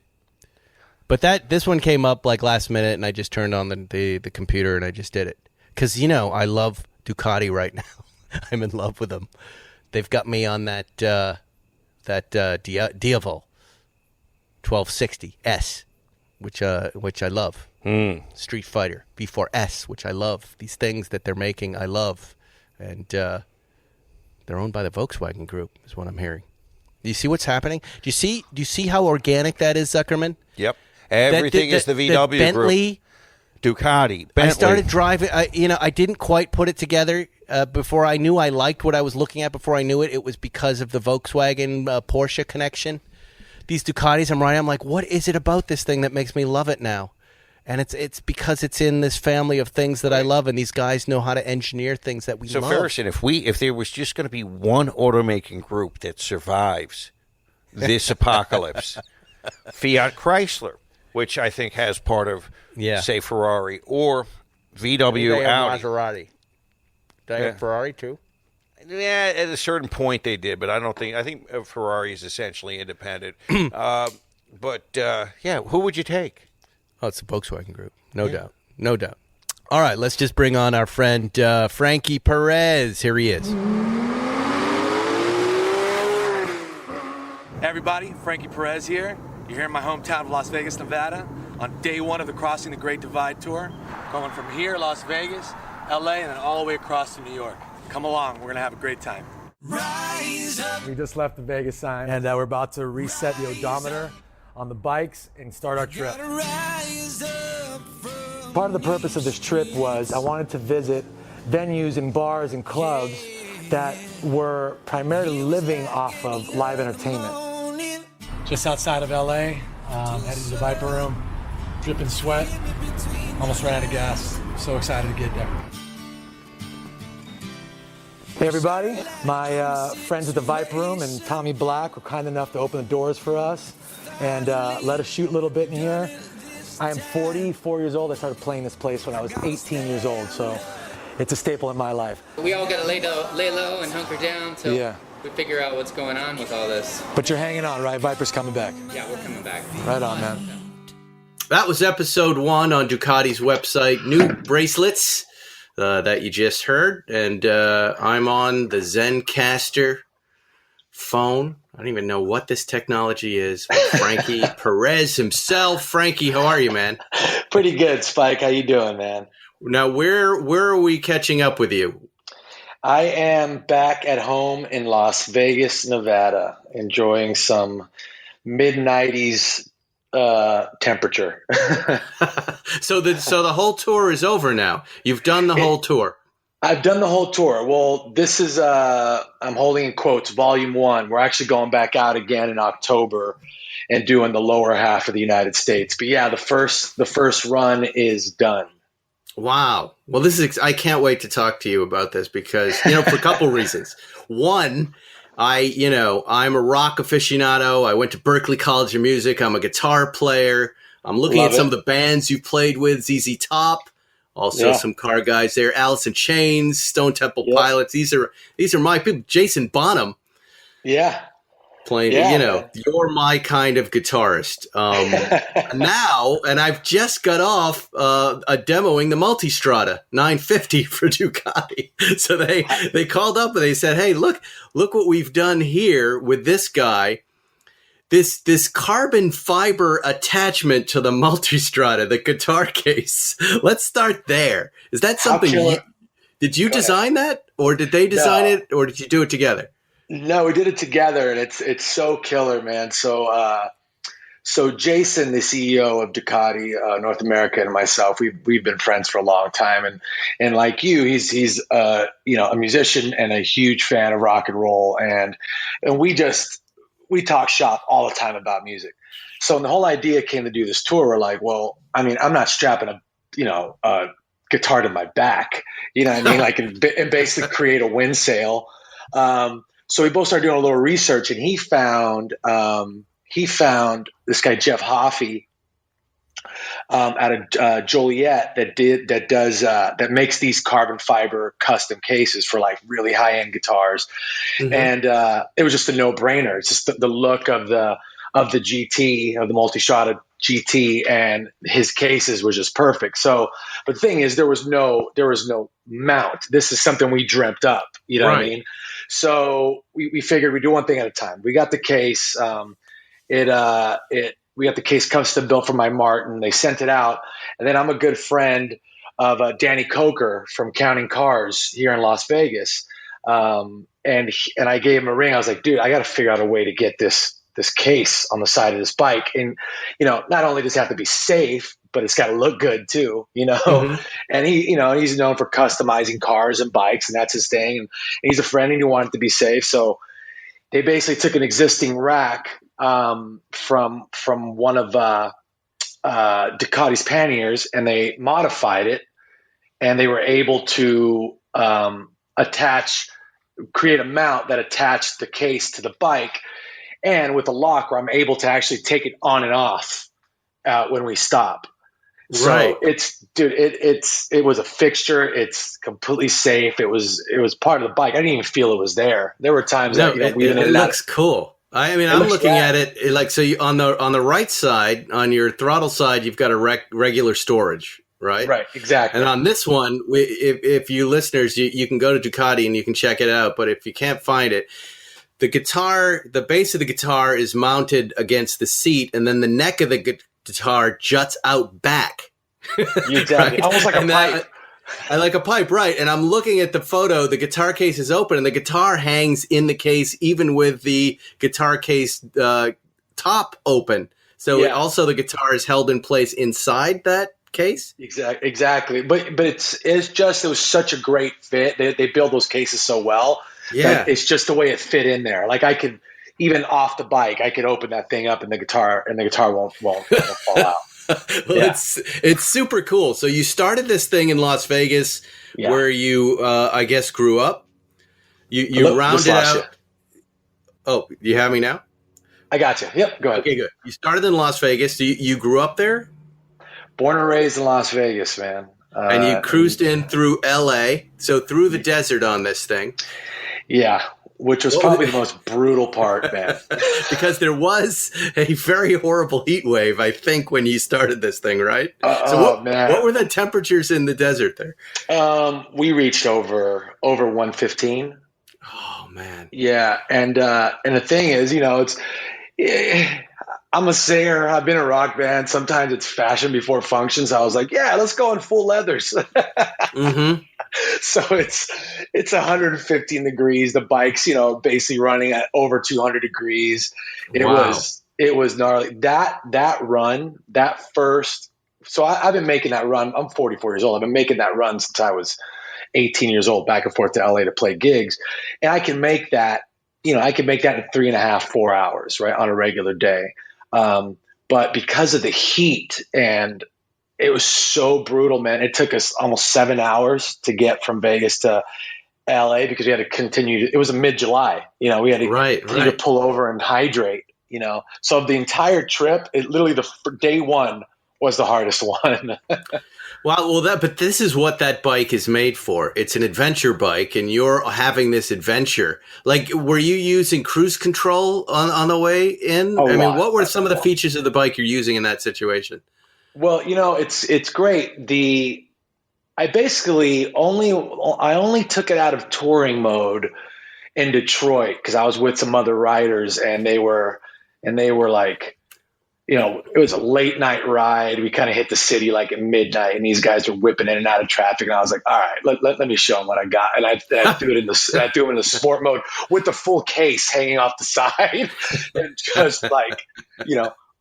But this one came up like last minute, and I just turned on the computer and I just did it. Because, I love Ducati right now. I'm in love with them. They've got me on that Diavol 1260S, which I love. Street Fighter V4S, which I love. These things that they're making, I love. And they're owned by the Volkswagen Group, is what I'm hearing. Do you see what's happening? Do you see how organic that is, Zuckerman? Yep. Everything is the VW Bentley, Group. Ducati, Bentley. I started driving. I didn't quite put it together before I knew I liked what I was looking at. Before I knew it, it was because of the Volkswagen Porsche connection. These Ducatis I'm riding, I'm like, what is it about this thing that makes me love it now? And it's because it's in this family of things that I love, and these guys know how to engineer things that we love. So, Ferguson, if there was just going to be one automaking group that survives this apocalypse, Fiat Chrysler, which I think has part of, say, Ferrari, or VW Audi. Maserati. Do they have Ferrari too? Yeah, at a certain point they did, but I think Ferrari is essentially independent. But who would you take? Oh, it's the Volkswagen Group. No doubt. All right, let's just bring on our friend Franky Perez. Here he is. Hey everybody, Franky Perez here. You're here in my hometown of Las Vegas, Nevada, on day one of the Crossing the Great Divide tour. Going from here, Las Vegas, LA, and then all the way across to New York. Come along, we're gonna have a great time. We just left the Vegas sign, and we're about to reset the odometer on the bikes and start our trip. Part of the purpose of this trip was I wanted to visit venues and bars and clubs that were primarily living off of live entertainment. Just outside of LA, headed to the Viper Room, dripping sweat, almost ran out of gas. So excited to get there. Hey everybody, my friends at the Viper Room and Tommy Black were kind enough to open the doors for us and let us shoot a little bit in here. I am 44 years old. I started playing this place when I was 18 years old, so it's a staple in my life. We all got to lay low and hunker down till we figure out what's going on with all this. But you're hanging on, right? Viper's coming back. Yeah, we're coming back. Right on, man. That was episode 1 on Ducati's website. New bracelets that you just heard. And I'm on the Zencaster phone. I don't even know what this technology is. Franky Perez himself. Franky, how are you, man? Pretty good, Spike. How you doing, man? Now, where are we catching up with you? I am back at home in Las Vegas, Nevada, enjoying some mid-90s temperature. So the whole tour is over now. You've done the whole tour. I've done the whole tour. Well, this is I'm holding in quotes volume 1. We're actually going back out again in October and doing the lower half of the United States. But yeah, the first run is done. Wow. Well, I can't wait to talk to you about this because, for a couple reasons. One, I'm a rock aficionado. I went to Berklee College of Music. I'm a guitar player. I'm looking at some of the bands you've played with, ZZ Top, also some car guys there, Alice in Chains, Stone Temple Pilots. These are my people. Jason Bonham. Yeah. Playing, you're my kind of guitarist. Now, and I've just got off demoing the Multistrada 950 for Ducati. So they called up and they said, "Hey, look what we've done here with this guy. This carbon fiber attachment to the Multistrada, the guitar case. Let's start there. Is that something? Did you design that, or did they design it, or did you do it together?" No, we did it together, and it's so killer, man. So Jason, the CEO of Ducati North America, and myself, we've been friends for a long time, and like you, he's a musician and a huge fan of rock and roll, and we talk shop all the time about music. So when the whole idea came to do this tour, we're like, well, I mean, I'm not strapping a guitar to my back, you know what I mean, like and basically create a wind sail. So we both started doing a little research, and he found this guy Jeff Hoffey out of Joliet that makes these carbon fiber custom cases for like really high end guitars, and it was just a no brainer. It's just the look of the GT, of the Multistrada GT, and his cases were just perfect. So, but the thing is, there was no mount. This is something we dreamt up. You know what I mean? So we figured we'd do one thing at a time. We got the case. We got the case custom built for my Martin. They sent it out, and then I'm a good friend of Danny Coker from Counting Cars here in Las Vegas, and I gave him a ring. I was like, dude, I got to figure out a way to get this case on the side of this bike, and not only does it have to be safe, but it's got to look good too, And he's known for customizing cars and bikes, and that's his thing. And he's a friend, and he wanted it to be safe, so they basically took an existing rack from one of Ducati's panniers, and they modified it, and they were able to create a mount that attached the case to the bike, and with a lock where I'm able to actually take it on and off when we stop. So it was a fixture. It's completely safe. It was part of the bike. I didn't even feel it was there. There were times it looks cool. I mean, I'm looking at it like, so you, on the right side, on your throttle side, you've got a regular storage, right? Right, exactly. And on this one, if you listeners, you can go to Ducati and you can check it out. But if you can't find it, the base of the guitar is mounted against the seat, and then the neck of the guitar juts out back. Exactly. Right? Almost like a pipe. I like a pipe, right. And I'm looking at the photo. The guitar case is open, and the guitar hangs in the case, even with the guitar case top open. So also the guitar is held in place inside that case? Exactly. But it was such a great fit. They build those cases so well. Yeah. It's just the way it fit in there. Like I could, even off the bike, I could open that thing up and the guitar won't fall out. Well, it's super cool. So you started this thing in Las Vegas, where you, I guess, grew up. You rounded out. Oh, you have me now? I got you. Yep. Go ahead. Okay, good. You started in Las Vegas. You grew up there? Born and raised in Las Vegas, man. And you cruised in through L.A., so through the desert on this thing. Yeah. Which was probably the most brutal part, man. Because there was a very horrible heat wave, I think, when you started this thing, right? So what were the temperatures in the desert there? We reached over 115. Oh, man. Yeah, and the thing is, I'm a singer. I've been in a rock band. Sometimes it's fashion before functions. I was like, yeah, let's go in full leathers. Mm-hmm. So it's 115 degrees. The bike's, basically running at over 200 degrees. It was gnarly. That run, that first. So I've been making that run. I'm 44 years old. I've been making that run since I was 18 years old, back and forth to LA to play gigs. And I can make that, in 3.5, 4 hours, right, on a regular day. But because of the heat, and it was so brutal, man, it took us almost 7 hours to get from Vegas to LA because we had to continue. It was mid-July, we had to pull over and hydrate, So the entire trip, literally the day one was the hardest one. But this is what that bike is made for. It's an adventure bike, and you're having this adventure. Like, were you using cruise control on the way in? What were some of the features of the bike you're using in that situation? Well, it's great. I only took it out of touring mode in Detroit because I was with some other riders, and they were like, it was a late night ride. We kind of hit the city like at midnight, and these guys were whipping in and out of traffic. And I was like, all right, let me show them what I got. And I threw it in the sport mode with the full case hanging off the side, and just like,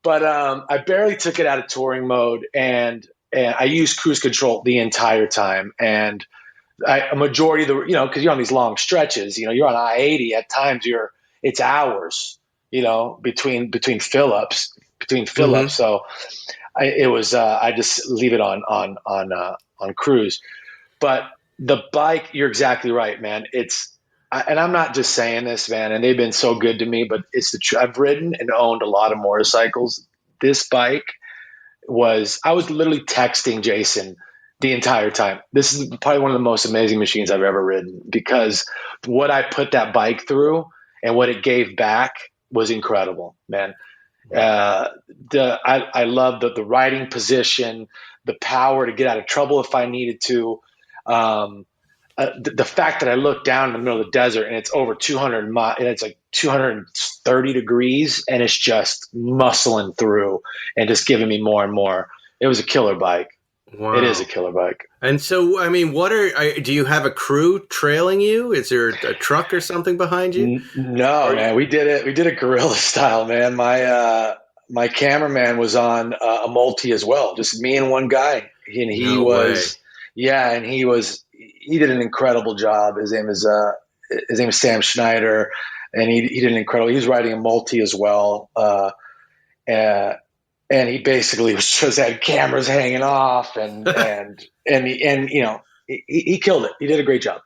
But I barely took it out of touring mode, and I used cruise control the entire time. And a majority of the, because you're on these long stretches, you're on I-80 at times. It's hours, between fill-ups. Mm-hmm. So I just leave it on cruise. But the bike, you're exactly right, man. And I'm not just saying this, man, and they've been so good to me, but I've ridden and owned a lot of motorcycles. This bike I was literally texting Jason the entire time. This is probably one of the most amazing machines I've ever ridden, because what I put that bike through and what it gave back was incredible, man. I love the riding position, the power to get out of trouble if I needed to. The fact that I look down in the middle of the desert and it's over 200 miles, and it's like 230 degrees, and it's just muscling through and just giving me more and more. It was a killer bike. Wow. It is a killer bike. And so, do you have a crew trailing you? Is there a truck or something behind you? No, man. We did it guerrilla style, man. My cameraman was on a multi as well, just me and one guy. And he did an incredible job. His name is Sam Schneider, and he did an incredible. He was riding a multi as well, and he basically had cameras hanging off, and he killed it. He did a great job.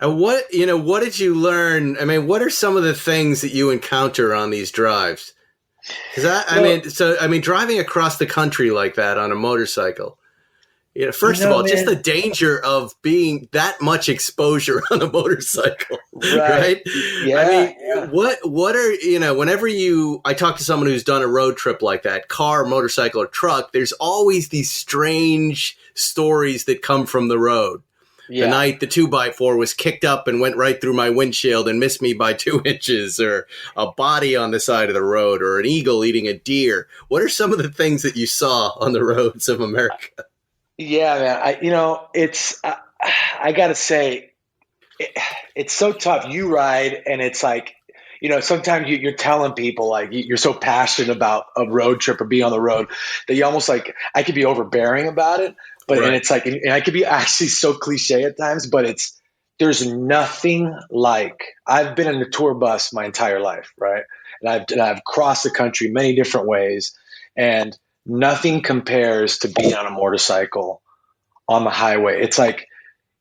And what did you learn? What are some of the things that you encounter on these drives? Because driving across the country like that on a motorcycle, First of all, just the danger of being that much exposure on a motorcycle, right? Yeah. I mean, what are, whenever I talk to someone who's done a road trip like that, car, motorcycle, or truck, there's always these strange stories that come from the road. Yeah. The night the 2x4 was kicked up and went right through my windshield and missed me by 2 inches, or a body on the side of the road, or an eagle eating a deer. What are some of the things that you saw on the roads of America? Yeah, man. I got to say, it's so tough. You ride, and it's like, sometimes you're telling people, like, you're so passionate about a road trip or being on the road that you almost like, I could be overbearing about it. But and it's like, and I could be actually so cliche at times, but there's nothing like, I've been in a tour bus my entire life, right? And I've crossed the country many different ways, and nothing compares to being on a motorcycle on the highway. It's like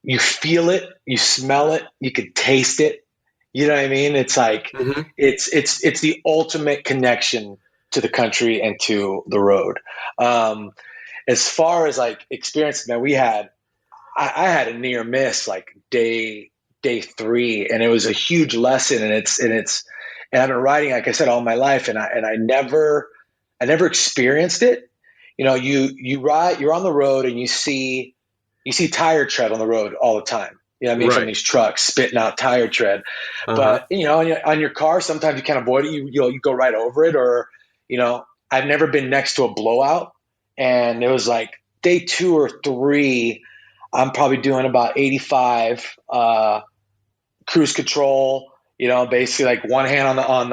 you feel it, you smell it, you can taste it. You know what I mean? It's like it's the ultimate connection to the country and to the road. As far as like experience, man, I had a near miss like day 3, and it was a huge lesson. And I've been riding, like I said, all my life, and I never experienced it. You ride, you're on the road, and you see tire tread on the road all the time. You know what I mean? From these trucks spitting out tire tread. But, on your car, sometimes you can't avoid it. You go right over it, or, I've never been next to a blowout. And it was like day 2 or 3, I'm probably doing about 85, cruise control, basically like one hand on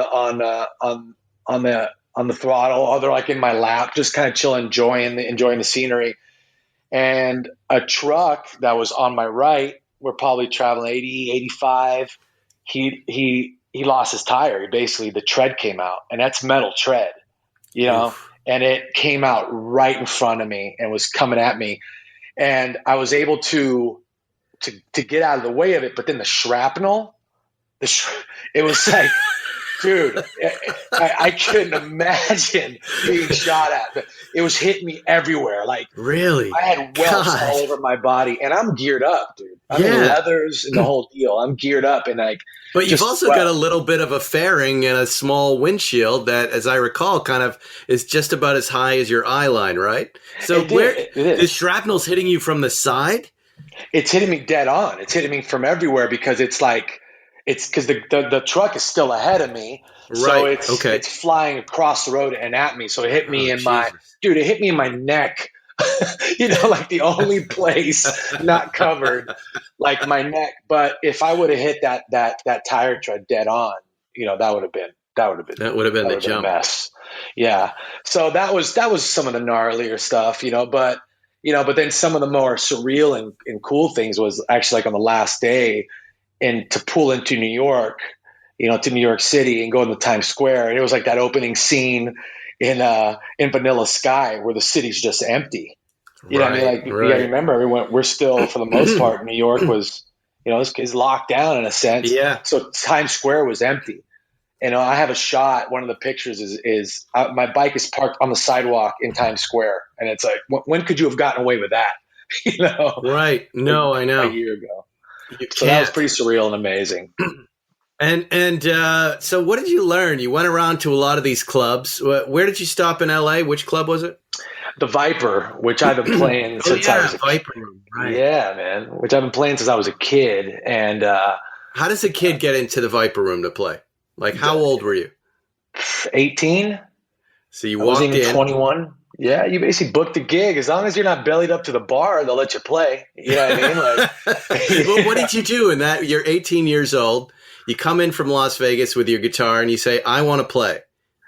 the throttle, other like in my lap, just kind of chilling, enjoying the scenery. And a truck that was on my right, we're probably traveling 80, 85. He lost his tire. Basically, the tread came out, and that's metal tread, Oof. And it came out right in front of me and was coming at me. And I was able to get out of the way of it. But then the shrapnel, it was like, dude, I couldn't imagine being shot at. It was hitting me everywhere. Like, really? I had welts all over my body, and I'm geared up, dude. I'm in leathers and the whole deal. I'm geared up, and like. But you've also got a little bit of a fairing and a small windshield that, as I recall, kind of is just about as high as your eye line, right? So the shrapnel's hitting you from the side? It's hitting me dead on. It's hitting me from everywhere, because it's like, it's because the truck is still ahead of me. Right. So it's flying across the road and at me. So it hit me it hit me in my neck. Like the only place not covered, like my neck. But if I would have hit that tire tread dead on, that would have been the jump. Mess. Yeah. So that was some of the gnarlier stuff, but then some of the more surreal and cool things was actually like on the last day, and to pull into New York, to New York City and go into Times Square. And it was like that opening scene in Vanilla Sky, where the city's just empty. You know what I mean? Like, you gotta remember, we're still, for the most part, New York was, is locked down in a sense. Yeah. So Times Square was empty. And I have a shot. One of the pictures is my bike is parked on the sidewalk in Times Square, and it's like, when could you have gotten away with that? Right. No, I know. A year ago. So that was pretty surreal and amazing. And so what did you learn? You went around to a lot of these clubs. Where did you stop in LA? Which club was it? The Viper, which I've been playing since I was a Viper. Right. Yeah, man. Which I've been playing since I was a kid. And how does a kid get into the Viper room to play? Like, how old were you? 18. So you walked in. 21. Yeah, you basically booked the gig. As long as you're not bellied up to the bar, they'll let you play. You know what I mean? Like, well, what did you do in that? You're 18 years old. You come in from Las Vegas with your guitar and you say, I want to play.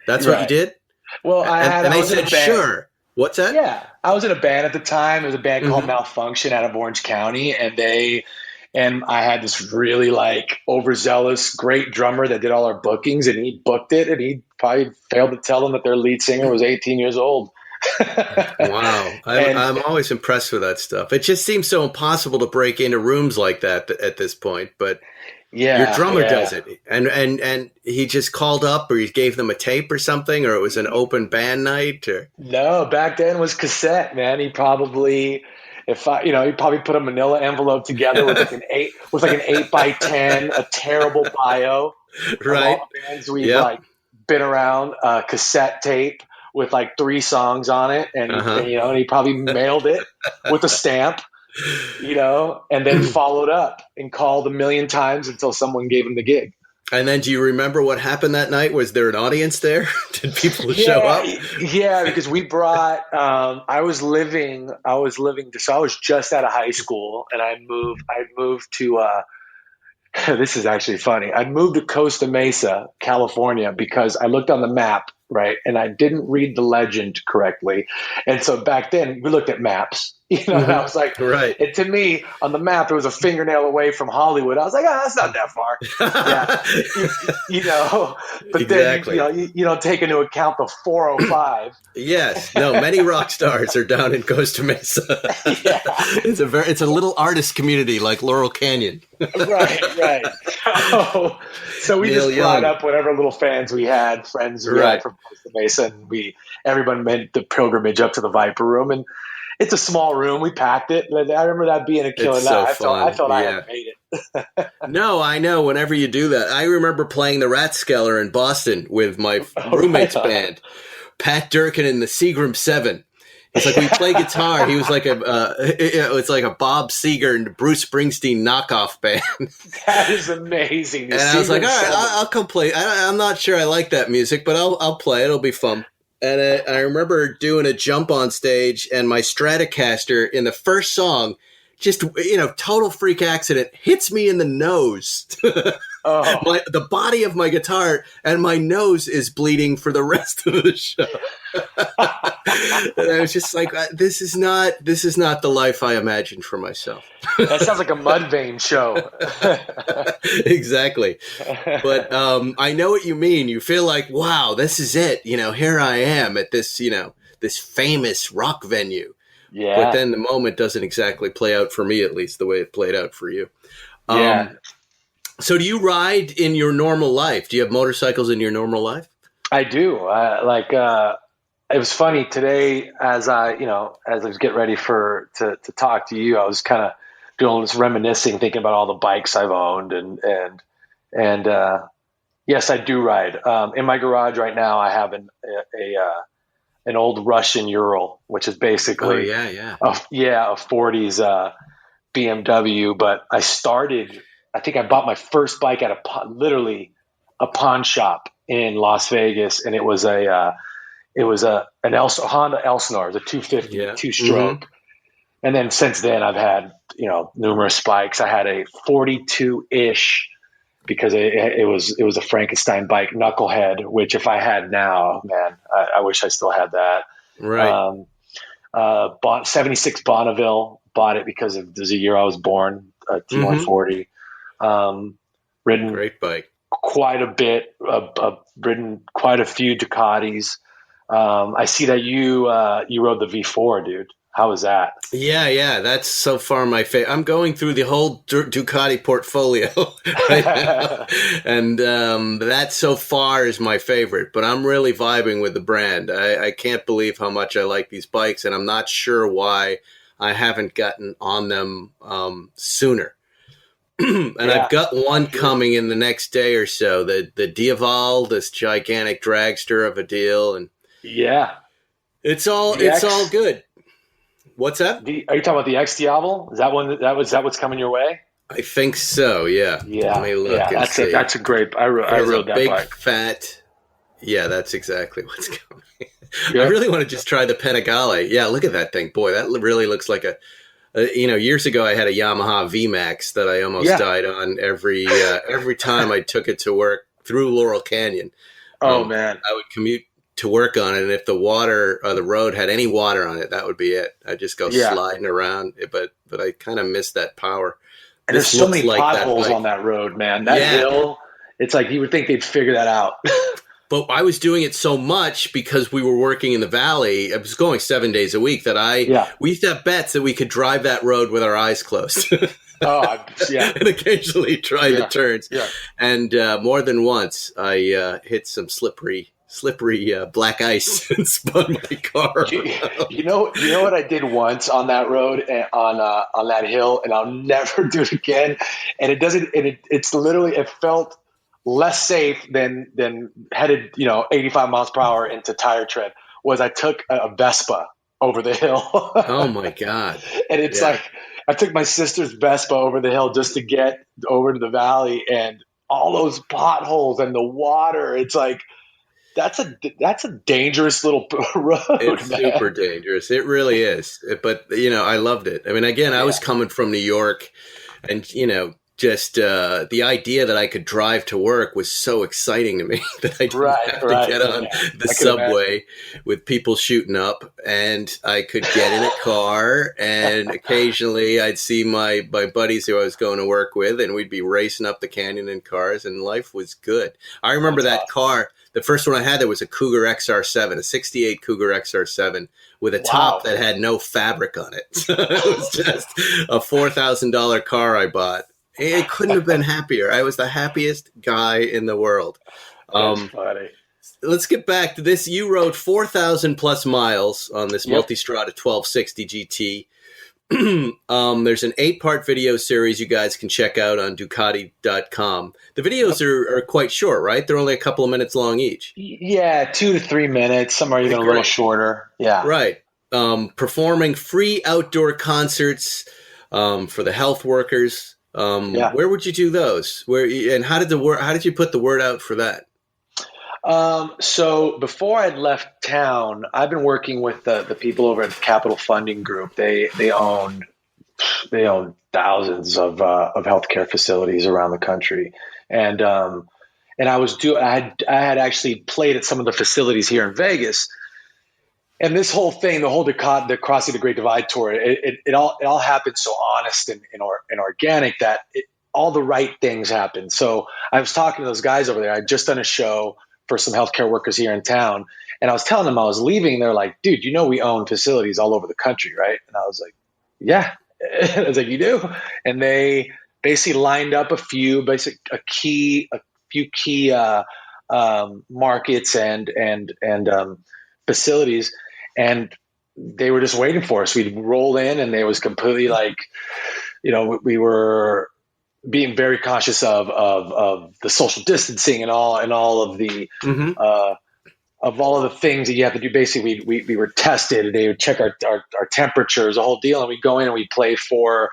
That's what you did? Well, they said, sure. What's that? Yeah. I was in a band at the time. It was a band called Malfunction out of Orange County. And I had this really like overzealous, great drummer that did all our bookings, and he booked it, and he probably failed to tell them that their lead singer was 18 years old. Wow. I'm always impressed with that stuff. It just seems so impossible to break into rooms like that at this point, but your drummer does it. And he just called up, or he gave them a tape or something, or it was an open band night, or no, back then it was cassette, man. He probably if I, he probably put a manila envelope together with like an 8x10, a terrible bio. Right. Of all the bands we've like been around, cassette tape with like 3 songs on it. And, and he probably mailed it with a stamp, and then followed up and called a million times until someone gave him the gig. And then do you remember what happened that night? Was there an audience there? Did people show up? Yeah, because we brought I was just out of high school, and I moved to this is actually funny. I'd moved to Costa Mesa, California, because I looked on the map, right, and I didn't read the legend correctly. And so back then we looked at maps, and I was like, right. And to me, on the map, it was a fingernail away from Hollywood. I was like, that's not that far. But exactly. Then, you don't take into account the 405. Yes. No, many rock stars are down in Costa Mesa. It's a little artist community like Laurel Canyon. Right. So we just brought up whatever little fans we had, friends we had from Costa Mesa, and everyone made the pilgrimage up to the Viper Room, and it's a small room. We packed it. I remember that being a killer night. I felt I had made it. No, I know. Whenever you do that, I remember playing the Rathskeller in Boston with my roommate's band, Pat Durkin and the Seagram 7. It's like we play guitar. He was like it's like a Bob Seger and Bruce Springsteen knockoff band. That is amazing. And I was like, all right, I'll come play. I'm not sure I like that music, but I'll play. It'll be fun. And I remember doing a jump on stage, and my Stratocaster in the first song, just, total freak accident, hits me in the nose. The body of my guitar, and my nose is bleeding for the rest of the show. And I was just like, this is not the life I imagined for myself. That sounds like a Mudvayne show. Exactly. But I know what you mean. You feel like, wow, this is it. Here I am at this, this famous rock venue. Yeah. But then the moment doesn't exactly play out for me, at least the way it played out for you. So do you ride in your normal life? Do you have motorcycles in your normal life? I do. It was funny today as I was getting ready to talk to you. I was kind of doing this reminiscing, thinking about all the bikes I've owned, and yes, I do ride. In my garage right now, I have an old Russian Ural, which is basically a 40s BMW. But I think I bought my first bike at literally a pawn shop in Las Vegas, and it was a Honda Elsinore, it was a 250 2-stroke. Mm-hmm. And then since then I've had, numerous bikes. I had a 42-ish because it was a Frankenstein bike, Knucklehead, which if I had now, man, I wish I still had that. Right. Bought 76 Bonneville, bought it because there's a year I was born, T140. Ridden great bike quite a bit, ridden quite a few Ducatis. I see that you rode the V4, dude. How was that? Yeah, that's so far my favorite. I'm going through the whole Ducati portfolio right now, and that so far is my favorite. But I'm really vibing with the brand. I can't believe how much I like these bikes, and I'm not sure why I haven't gotten on them sooner. And I've got one coming in the next day or so. The Diaval, this gigantic dragster of a deal, and it's all good. What's that? Are you talking about the X Diavel? Is that what's coming your way? I think so. Yeah. Let me look. And see. That's a great. I rode that big, bike. Fat. Yeah, that's exactly what's coming. I really want to just try the Panigale. Yeah, look at that thing, boy. That really looks like years ago I had a Yamaha VMAX that I almost died on every time I took it to work through Laurel Canyon. Man, I would commute to work on it, and if the road had any water on it, that would be it. I'd just go sliding around, but I kind of miss that power. And there's so many potholes on that road, man. That hill, it's like you would think they'd figure that out. But I was doing it so much because we were working in the valley. I was going 7 days a week we used to have bets that we could drive that road with our eyes closed. And occasionally try the turns. Yeah. And more than once, I hit some slippery slippery black ice and spun my car. You know what I did once on that road on that hill, and I'll never do it again. And it's literally, it felt less safe than headed 85 miles per hour into tire tread. Was I took a Vespa over the hill. Oh my God! And it's like I took my sister's Vespa over the hill just to get over to the valley, and all those potholes and the water. It's like that's a dangerous little road. It's super dangerous. It really is. But I loved it. I mean, again, I was coming from New York, and just the idea that I could drive to work was so exciting to me that I didn't have to get on the subway with people shooting up, and I could get in a car, and occasionally I'd see my buddies who I was going to work with, and we'd be racing up the canyon in cars, and life was good. I remember that car. The first one I had, there was a Cougar XR7, a 68 Cougar XR7 with a top that had no fabric on it. So it was just a $4,000 car I bought. It couldn't have been happier. I was the happiest guy in the world. That's funny. Let's get back to this. You rode 4,000 plus miles on this Multistrada 1260 GT. There's an 8-part video series you guys can check out on Ducati.com. The videos are quite short, right? They're only a couple of minutes long each. Yeah, 2 to 3 minutes. Some are even a little shorter. Yeah. Right. Performing free outdoor concerts for the health workers. Where would you do those? How did you put the word out for that? So before I'd left town, I've been working with the people over at the Capital Funding Group. They own thousands of healthcare facilities around the country, and I had actually played at some of the facilities here in Vegas. And this whole thing, the Crossing the Great Divide tour, it all happened so honest and organic that all the right things happened. So I was talking to those guys over there. I'd just done a show for some healthcare workers here in town, and I was telling them I was leaving. They're like, "Dude, we own facilities all over the country, right?" And I was like, "Yeah." I was like, "You do?" And they basically lined up a few key markets and facilities. And they were just waiting for us. We'd roll in, and they was completely like, we were being very cautious of the social distancing and all of the of all of the things that you have to do. Basically, we were tested, and they would check our temperatures, the whole deal, and we'd go in and we'd play for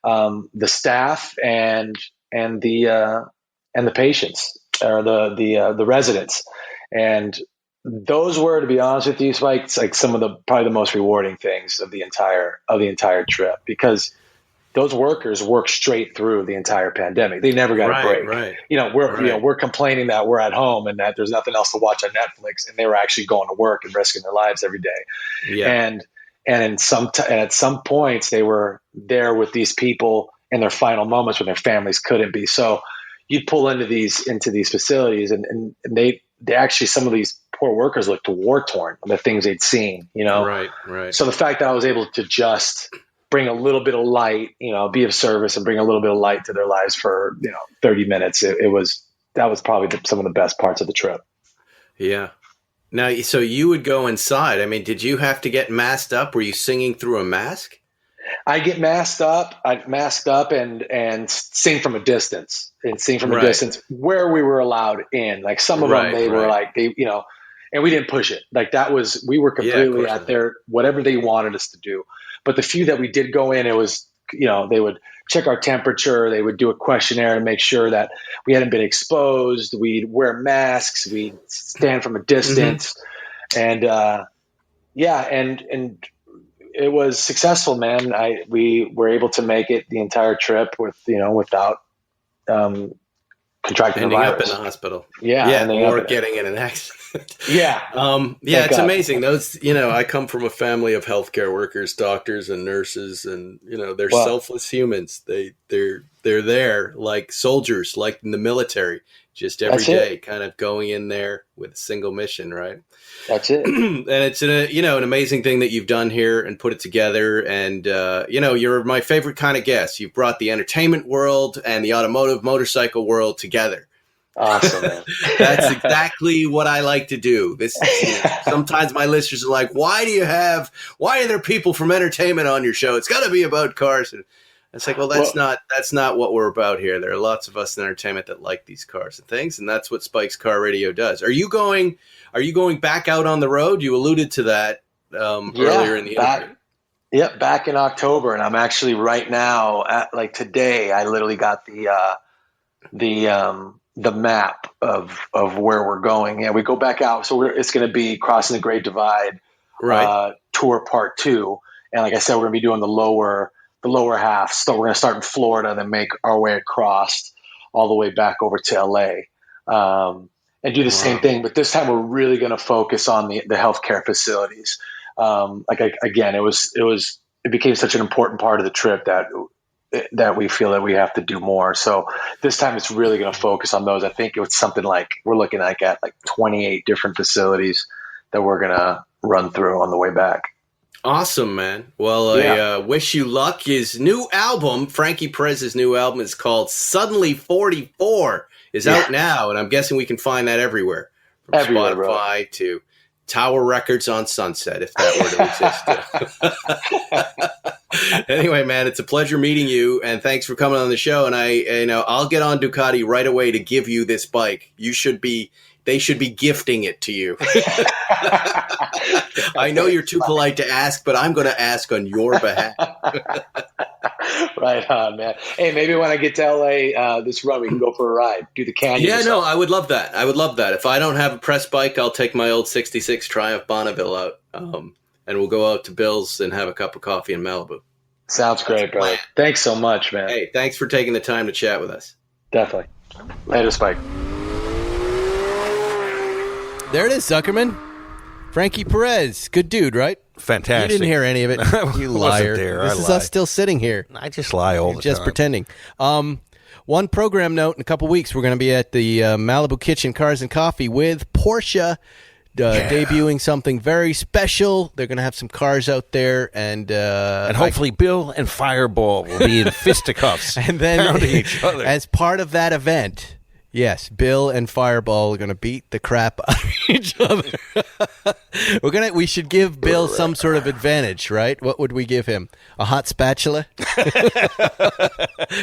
the staff and the patients, or the residents, and those were, to be honest with you, Spike, it's like some of probably the most rewarding things of the entire trip, because those workers worked straight through the entire pandemic. They never got a break. Right. We're complaining that we're at home and that there's nothing else to watch on Netflix, and they were actually going to work and risking their lives every day. Yeah. And at some points they were there with these people in their final moments when their families couldn't be. So you'd pull into these facilities, and they actually, some of these poor workers looked war torn on the things they'd seen, Right. So the fact that I was able to just bring a little bit of light, be of service and bring a little bit of light to their lives for, 30 minutes, that was probably some of the best parts of the trip. Yeah. Now, so you would go inside. I mean, did you have to get masked up? Were you singing through a mask? I get masked up. I'd masked up and sing from a distance, a distance where we were allowed in. Like some of them, they were like, and we didn't push it. Like we were completely at whatever they wanted us to do. But the few that we did go in, it was, they would check our temperature. They would do a questionnaire to make sure that we hadn't been exposed. We'd wear masks. We'd stand from a distance. And and it was successful, man. We were able to make it the entire trip without contracting the virus. Ending up in the hospital. Or getting in an accident. It's amazing. Those, I come from a family of healthcare workers, doctors and nurses, and they're selfless humans. They're there like soldiers, like in the military, just every day, kind of going in there with a single mission, right? That's it. And it's an amazing thing that you've done here and put it together. And you're my favorite kind of guest. You've brought the entertainment world and the automotive motorcycle world together. Awesome, man. That's exactly what I like to do. This, sometimes my listeners are like, why are there people from entertainment on your show? It's got to be about cars. And it's like, well, that's not what we're about here. There are lots of us in entertainment that like these cars and things, and that's what Spike's Car Radio does. Are you going back out on the road? You alluded to that earlier in the interview. Yep, back in October, and I'm actually right now today. I literally got the map of where we're going. Yeah, we go back out. So it's going to be Crossing the Great Divide, tour part 2. And like I said, we're going to be doing the lower half. So we're going to start in Florida and then make our way across all the way back over to LA, and do the same thing. But this time we're really going to focus on the healthcare facilities. It became such an important part of the trip that we feel that we have to do more. So this time it's really going to focus on those. I think it was something like we're looking at 28 different facilities that we're going to run through on the way back. Awesome, man. Well, I wish you luck. His new album, Franky Perez's new album, is called Suddenly 44, is out now, and I'm guessing we can find that everywhere. From Spotify to Tower Records on Sunset, if that were to exist. Anyway, man, it's a pleasure meeting you, and thanks for coming on the show. And I'll get on Ducati right away to give you this bike. They should be gifting it to you. I know you're too polite to ask, but I'm going to ask on your behalf. Right on, man. Hey, maybe when I get to LA this run, we can go for a ride, do the canyon. Yeah, no, I would love that. If I don't have a press bike, I'll take my old 66 Triumph Bonneville out, and we'll go out to Bill's and have a cup of coffee in Malibu. Sounds great, brother. Thanks so much, man. Hey, thanks for taking the time to chat with us. Definitely. Later, Spike. There it is, Zuckerman. Franky Perez. Good dude, right? Fantastic. You didn't hear any of it. You liar. This is us still sitting here. I just lie all the time. Just pretending. One program note, in a couple weeks, we're going to be at the Malibu Kitchen Cars and Coffee with Porsche, debuting something very special. They're going to have some cars out there. And hopefully Bill and Fireball will be in fisticuffs. And then, pounding each other. As part of that event... Yes, Bill and Fireball are going to beat the crap out of each other. We should give Bill some sort of advantage, right? What would we give him? A hot spatula?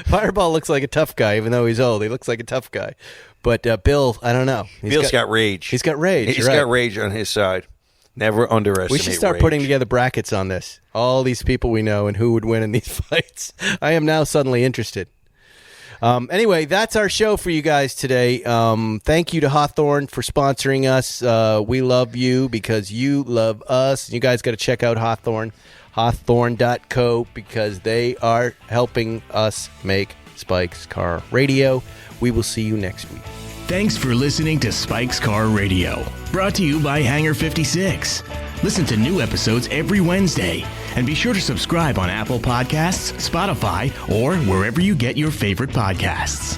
Fireball looks like a tough guy, even though he's old. He looks like a tough guy. But Bill, I don't know. Bill's got rage. He's got rage. He's got rage on his side. Never underestimate We should start rage. putting together brackets on this. All these people we know and who would win in these fights. I am now suddenly interested. Anyway, that's our show for you guys today. Thank you to Hawthorne for sponsoring us. We love you because you love us. You guys got to check out Hawthorne, hawthorne.co, because they are helping us make Spike's Car Radio. We will see you next week. Thanks for listening to Spike's Car Radio, brought to you by Hangar 56. Listen to new episodes every Wednesday, and be sure to subscribe on Apple Podcasts, Spotify, or wherever you get your favorite podcasts.